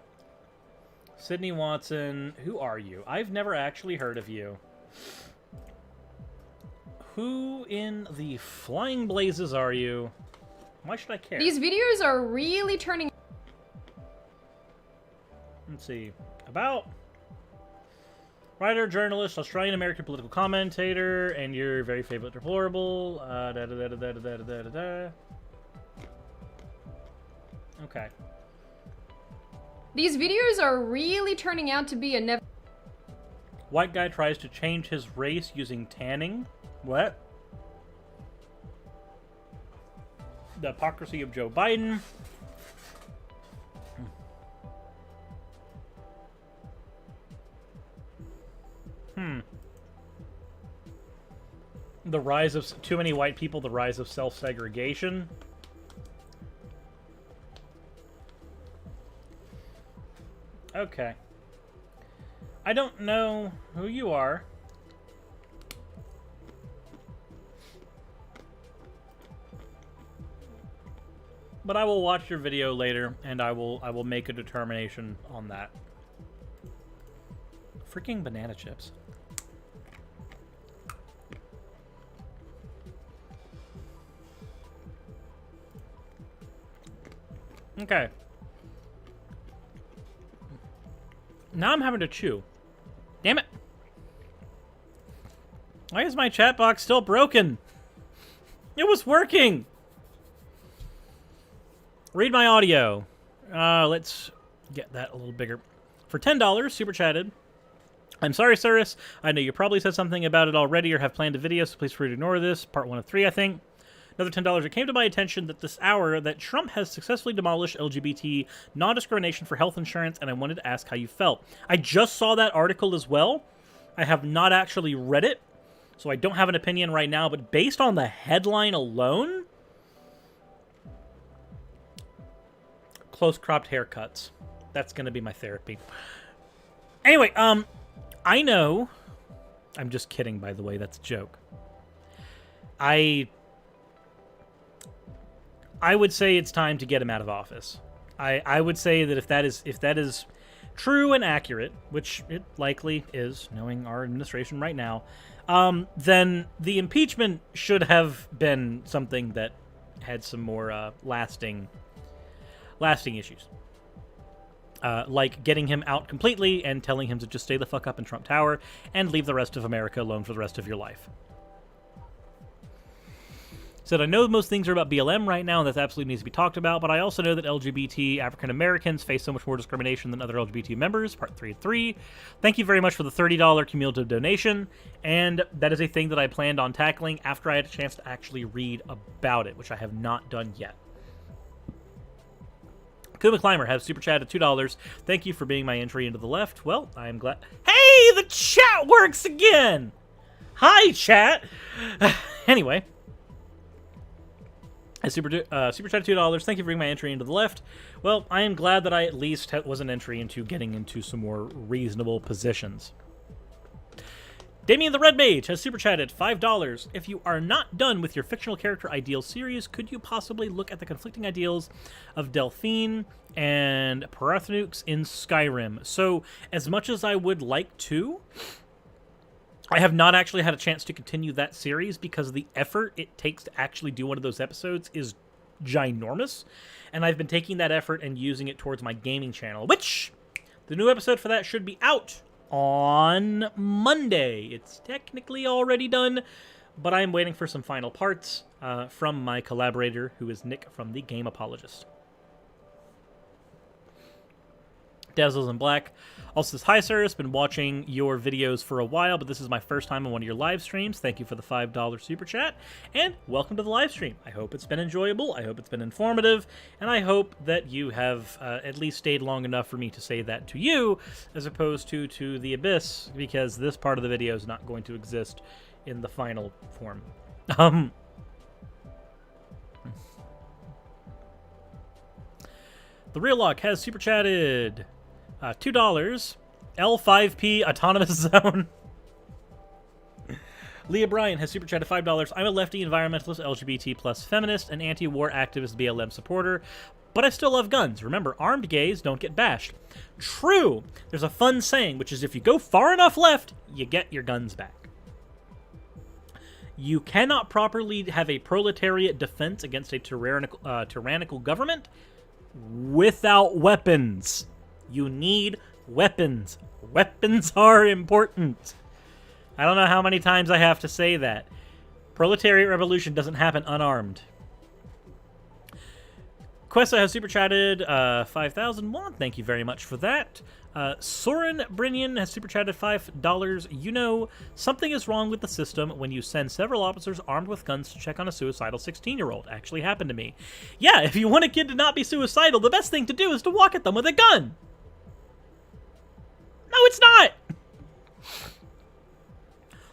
Sydney Watson, who are you? I've never actually heard of you. Who in the flying blazes are you? Why should I care? These videos are really turning... Let's see. About... Writer, journalist, Australian-American political commentator, and your very favorite deplorable. Okay. These videos are really turning out to be a never... White guy tries to change his race using tanning. What? The hypocrisy of Joe Biden. The rise of too many white people, the rise of self-segregation. Okay. I don't know who you are. but I will watch your video later, and I will make a determination on that. Freaking banana chips. Okay. Now I'm having to chew. Damn it. Why is my chat box still broken? It was working. Read my audio. Let's get that a little bigger. For $10, super chatted. I'm sorry, Cyrus. I know you probably said something about it already or have planned a video, so please free to ignore this. Part 1 of 3, I think. Another $10. It came to my attention that this hour that Trump has successfully demolished LGBT non-discrimination for health insurance, and I wanted to ask how you felt. I just saw that article as well. I have not actually read it, so I don't have an opinion right now, but based on the headline alone, close-cropped haircuts. That's going to be my therapy. Anyway, I know... I'm just kidding, by the way. That's a joke. I would say it's time to get him out of office. I would say that if that is true and accurate, which it likely is, knowing our administration right now, then the impeachment should have been something that had some more lasting issues. Like getting him out completely and telling him to just stay the fuck up in Trump Tower and leave the rest of America alone for the rest of your life. Said, I know most things are about BLM right now, and that absolutely needs to be talked about, but I also know that LGBT African Americans face so much more discrimination than other LGBT members. Part 3 of 3. Thank you very much for the $30 cumulative donation, and that is a thing that I planned on tackling after I had a chance to actually read about it, which I have not done yet. Kuma Climber has super chatted $2. Thank you for being my entry into the left. Well, I am glad. Hey, the chat works again! Hi, chat! Anyway. Super chat $2. Thank you for bringing my entry into the left. Well, I am glad that I at least was an entry into getting into some more reasonable positions. Damien the Red Mage has super chatted $5. If you are not done with your fictional character ideals series, could you possibly look at the conflicting ideals of Delphine and Parathnukes in Skyrim? So, as much as I would like to, I have not actually had a chance to continue that series because the effort it takes to actually do one of those episodes is ginormous. And I've been taking that effort and using it towards my gaming channel, which the new episode for that should be out on Monday. It's technically already done, but I'm waiting for some final parts from my collaborator, who is Nick from the Game Apologist. Dazzles in Black also says, hi, sir. It's been watching your videos for a while, but this is my first time on one of your live streams. Thank you for the $5 super chat, and welcome to the live stream. I hope it's been enjoyable. I hope it's been informative, and I hope that you have at least stayed long enough for me to say that to you, as opposed to the abyss, because this part of the video is not going to exist in the final form. The Real Lock has super chatted $2. L5P Autonomous Zone. Leah Bryan has super chatted $5. I'm a lefty environmentalist, LGBT plus feminist, and anti-war activist BLM supporter, but I still love guns. Remember, armed gays don't get bashed. True. There's a fun saying, which is if you go far enough left, you get your guns back. You cannot properly have a proletariat defense against a tyrannical government without weapons. You need weapons. Weapons are important. I don't know how many times I have to say that. Proletariat revolution doesn't happen unarmed. Quessa has super chatted 5,001. Thank you very much for that. Soren Brinian has super chatted $5. You know, something is wrong with the system when you send several officers armed with guns to check on a suicidal 16-year-old. Actually happened to me. Yeah, if you want a kid to not be suicidal, the best thing to do is to walk at them with a gun. No, it's not.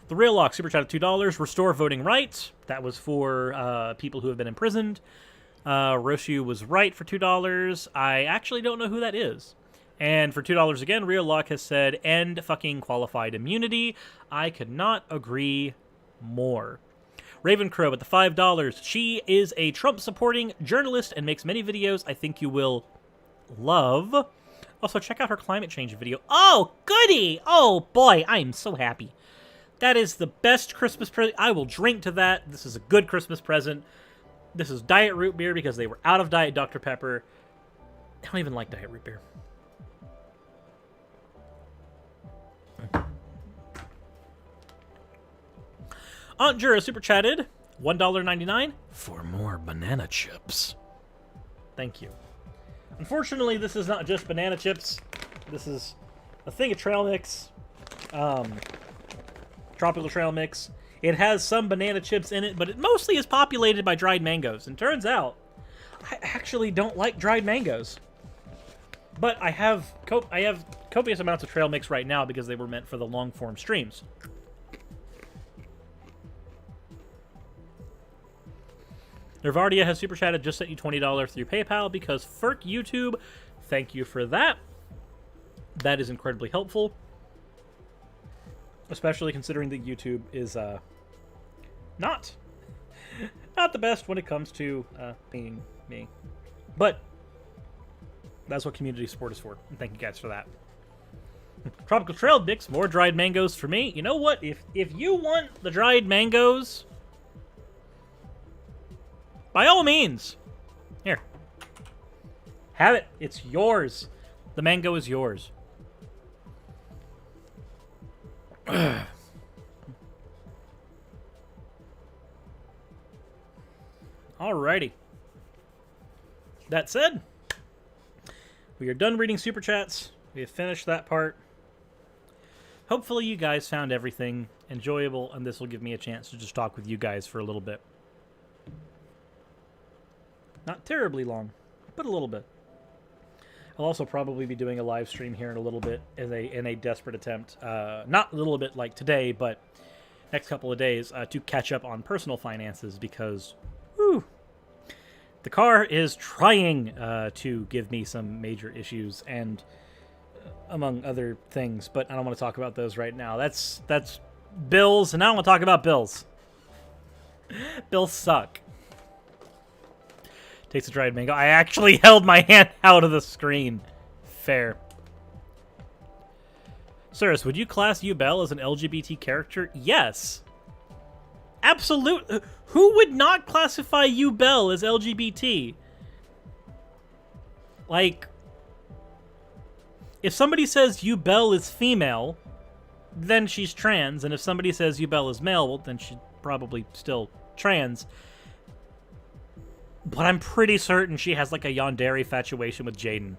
The Real Lock super chatted $2. Restore voting rights. That was for people who have been imprisoned. Roshu was right for $2. I actually don't know who that is. And for $2 again, Real Lock has said, end fucking qualified immunity. I could not agree more. Raven Crow with the $5. She is a Trump-supporting journalist and makes many videos I think you will love. Also, check out her climate change video. Oh, goody! Oh, boy, I am so happy. That is the best Christmas present. I will drink to that. This is a good Christmas present. This is Diet Root Beer because they were out of Diet Dr. Pepper. I don't even like Diet Root Beer. Aunt Jura super chatted $1.99 for more banana chips. Thank you. Unfortunately, this is not just banana chips. This is a thing of trail mix. Tropical trail mix. It has some banana chips in it, but it mostly is populated by dried mangoes. And turns out, I actually don't like dried mangoes. But I have copious amounts of trail mix right now because they were meant for the long-form streams. Nervardia has super chatted, just sent you $20 through PayPal because FERC YouTube. Thank you for that. That is incredibly helpful. Especially considering that YouTube is not the best when it comes to paying me. But that's what community support is for. And thank you guys for that. Tropical Trail Mix, more dried mangoes for me. You know what? If you want the dried mangoes, by all means, here. Have it. It's yours. The mango is yours. Alrighty. That said, we are done reading Super Chats. We have finished that part. Hopefully you guys found everything enjoyable, and this will give me a chance to just talk with you guys for a little bit. Not terribly long, but a little bit. I'll also probably be doing a live stream here in a little bit in a desperate attempt, not a little bit like today, but next couple of days to catch up on personal finances because, whew, the car is trying to give me some major issues and among other things, but I don't want to talk about those right now. That's bills, and I don't want to talk about bills. Bills suck. Takes a dried mango. I actually held my hand out of the screen. Fair. Cyrus, would you class Ubel as an LGBT character? Yes. Absolute. Who would not classify Ubel as LGBT? Like, if somebody says Ubel is female, then she's trans, and if somebody says Ubel is male, well, then she's probably still trans. But I'm pretty certain she has, like, a yandere infatuation with Jaden.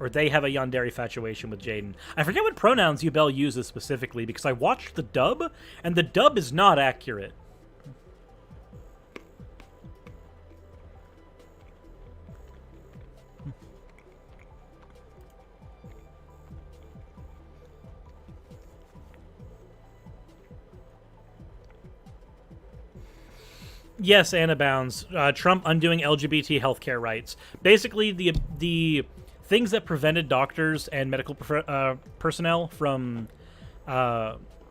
Or they have a yandere infatuation with Jaden. I forget what pronouns Ubel uses specifically, because I watched the dub, and the dub is not accurate. Yes, Anna Bounds. Trump undoing LGBT healthcare rights. Basically, the things that prevented doctors and medical personnel from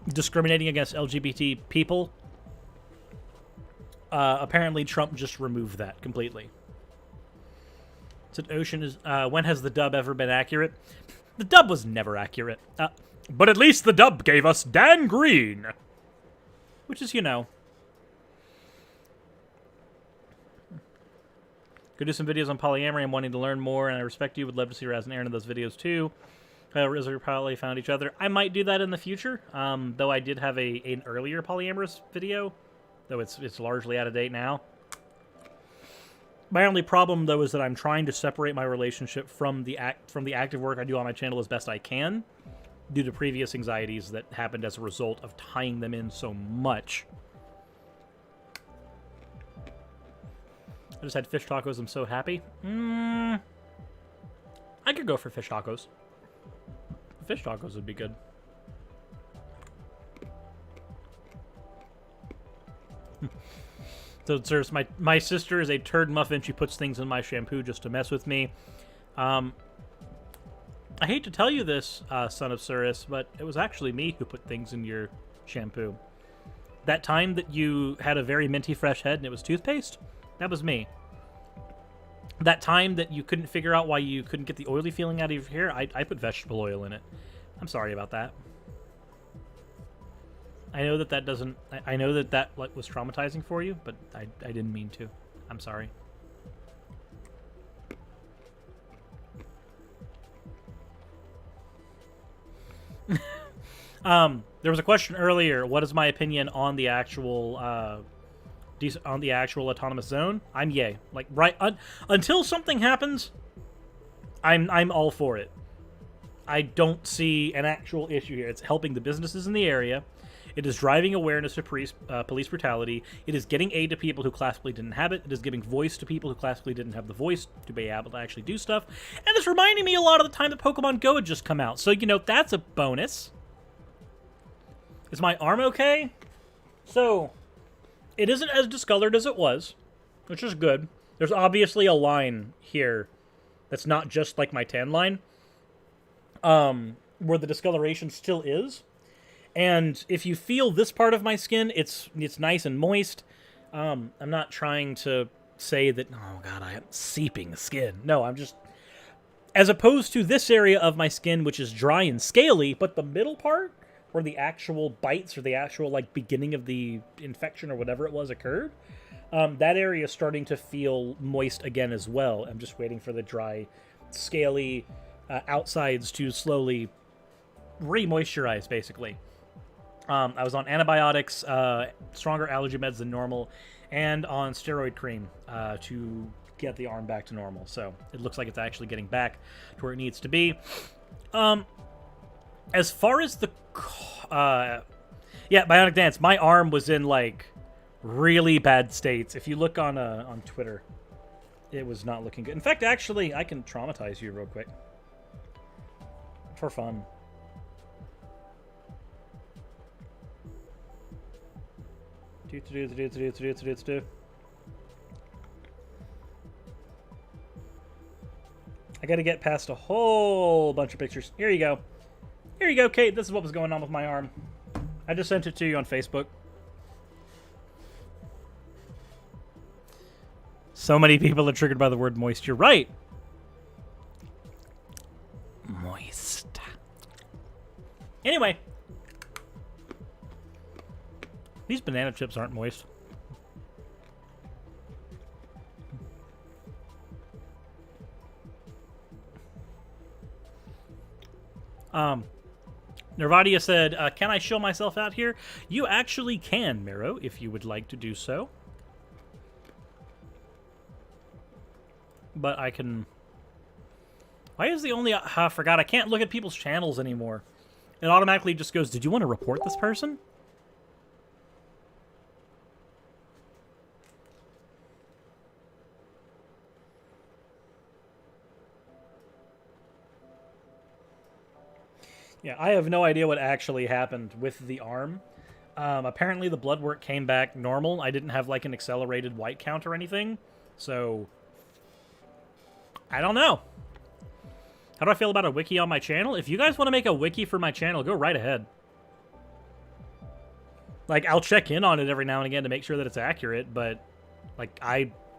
discriminating against LGBT people, apparently Trump just removed that completely. Said Ocean is. When has the dub ever been accurate? The dub was never accurate. But at least the dub gave us Dan Green, which is, you know. Go do some videos on polyamory. I'm wanting to learn more, and I respect you. Would love to see Raz and Aaron in those videos too. Riz probably found each other. I might do that in the future. Though I did have an earlier polyamorous video, though it's largely out of date now. My only problem though is that I'm trying to separate my relationship from the active work I do on my channel as best I can, due to previous anxieties that happened as a result of tying them in so much. I just had fish tacos. I'm so happy. I could go for fish tacos. Fish tacos would be good. So, sirs, my sister is a turd muffin. She puts things in my shampoo just to mess with me. I hate to tell you this, son of Cyrus, but it was actually me who put things in your shampoo. That time that you had a very minty fresh head and it was toothpaste, that was me. That time that you couldn't figure out why you couldn't get the oily feeling out of your hair, I put vegetable oil in it. I'm sorry about that. I know that that doesn't... I know that that was traumatizing for you, but I didn't mean to. I'm sorry. There was a question earlier. What is my opinion on the actual autonomous zone? I'm yay. Like until something happens, I'm all for it. I don't see an actual issue here. It's helping the businesses in the area. It is driving awareness of police brutality. It is getting aid to people who classically didn't have it. It is giving voice to people who classically didn't have the voice to be able to actually do stuff. And it's reminding me a lot of the time that Pokemon Go had just come out. So, you know, that's a bonus. Is my arm okay? So, it isn't as discolored as it was, which is good. There's obviously a line here that's not just like my tan line, where the discoloration still is. And if you feel this part of my skin, it's nice and moist. I'm not trying to say that, oh god, I am seeping skin. No, I'm just... As opposed to this area of my skin, which is dry and scaly, but the middle part, where the actual bites or the actual, like, beginning of the infection or whatever it was occurred, that area is starting to feel moist again as well. I'm just waiting for the dry, scaly outsides to slowly re-moisturize, basically. I was on antibiotics, stronger allergy meds than normal, and on steroid cream to get the arm back to normal. So it looks like it's actually getting back to where it needs to be. As far as the... yeah, Bionic Dance. My arm was in, like, really bad states. If you look on Twitter, it was not looking good. In fact, actually, I can traumatize you real quick. For fun. I gotta get past a whole bunch of pictures. Here you go. Here you go, Kate. This is what was going on with my arm. I just sent it to you on Facebook. So many people are triggered by the word moist. You're right. Moist. Anyway. These banana chips aren't moist. Nervadia said, can I show myself out here? You actually can, Miro, if you would like to do so. But I can... Why is the only... I forgot, I can't look at people's channels anymore. It automatically just goes, did you want to report this person? Yeah, I have no idea what actually happened with the arm. Apparently the blood work came back normal. I didn't have, like, an accelerated white count or anything. So, I don't know. How do I feel about a wiki on my channel? If you guys want to make a wiki for my channel, go right ahead. Like, I'll check in on it every now and again to make sure that it's accurate, but, like,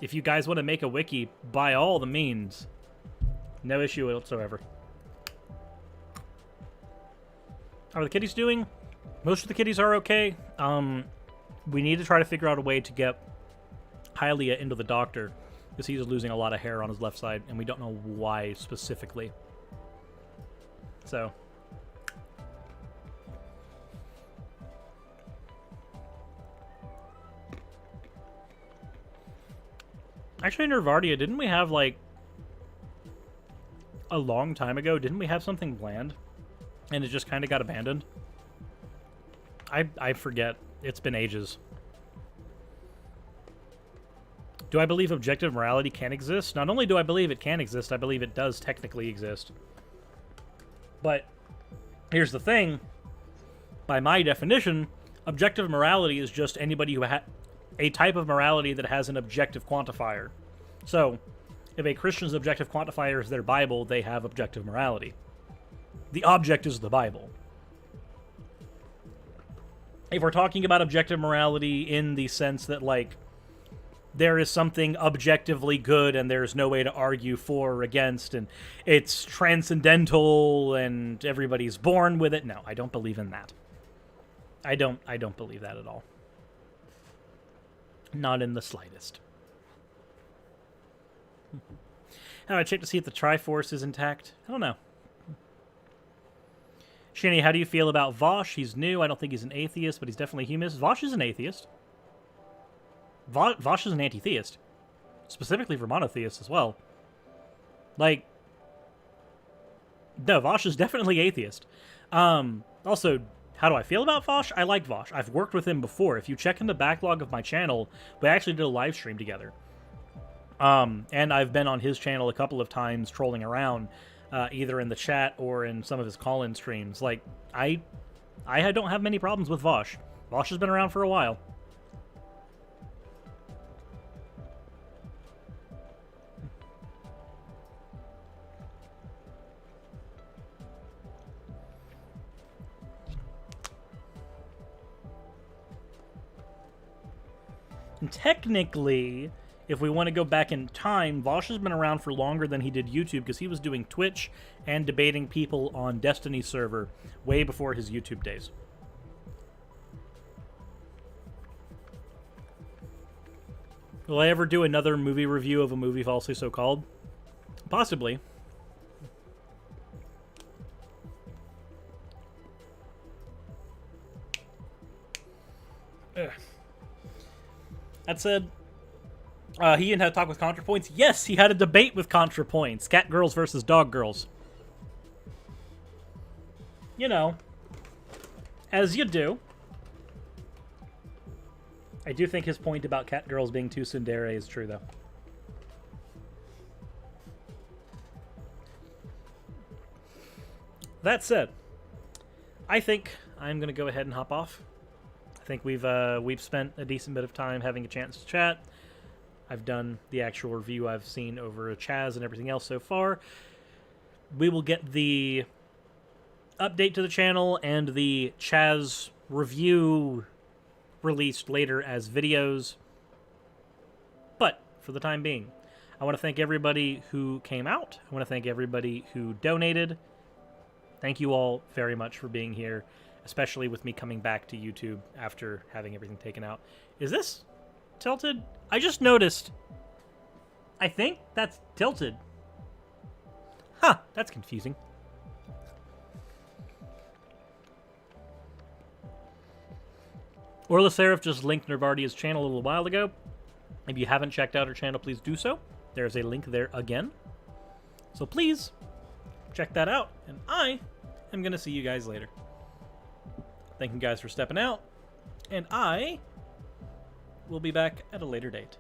if you guys want to make a wiki, by all the means, no issue whatsoever. How are the kitties doing? Most of the kitties are okay. We need to try to figure out a way to get Hylia into the doctor, because he's losing a lot of hair on his left side, and we don't know why specifically. So. Actually, Nervardia, didn't we have, like, a long time ago, didn't we have something planned? And it just kind of got abandoned? I forget. It's been ages. Do I believe objective morality can exist? Not only do I believe it can exist, I believe it does technically exist. But here's the thing. By my definition, objective morality is just anybody who has a type of morality that has an objective quantifier. So, if a Christian's objective quantifier is their Bible, they have objective morality. The object is the Bible. if we're talking about objective morality in the sense that, like, there is something objectively good and there's no way to argue for or against, and it's transcendental and everybody's born with it. No, I don't believe in that. I don't believe that at all. Not in the slightest. How do I check to see if the Triforce is intact? I don't know. Shinny, how do you feel about Vosh? He's new. I don't think he's an atheist, but he's definitely a humanist. Vosh is an atheist. Vosh is an anti-theist. Specifically for monotheists as well. Like, no, Vosh is definitely atheist. Also, how do I feel about Vosh? I like Vosh. I've worked with him before. If you check in the backlog of my channel, we actually did a live stream together. And I've been on his channel a couple of times trolling around, either in the chat or in some of his call-in streams. Like, I don't have many problems with Vosh. Vosh has been around for a while. And technically, if we want to go back in time, Vosh has been around for longer than he did YouTube because he was doing Twitch and debating people on Destiny server way before his YouTube days. Will I ever do another movie review of a movie falsely so called? Possibly. Ugh. That said, he had a talk with ContraPoints. Yes, he had a debate with ContraPoints. Cat girls versus dog girls. You know, as you do. I do think his point about cat girls being too tsundere is true, though. That said, I think I'm going to go ahead and hop off. I think we've spent a decent bit of time having a chance to chat. I've done the actual review I've seen over CHAZ and everything else so far. We will get the update to the channel and the CHAZ review released later as videos. But for the time being, I want to thank everybody who came out. I want to thank everybody who donated. Thank you all very much for being here, especially with me coming back to YouTube after having everything taken out. Is this tilted? I just noticed. I think that's tilted. Huh, that's confusing. Orla Seraph just linked Nervardia's channel a little while ago. If you haven't checked out her channel, please do so. There's a link there again. So please, check that out. And I am going to see you guys later. Thank you guys for stepping out. And I will be back at a later date.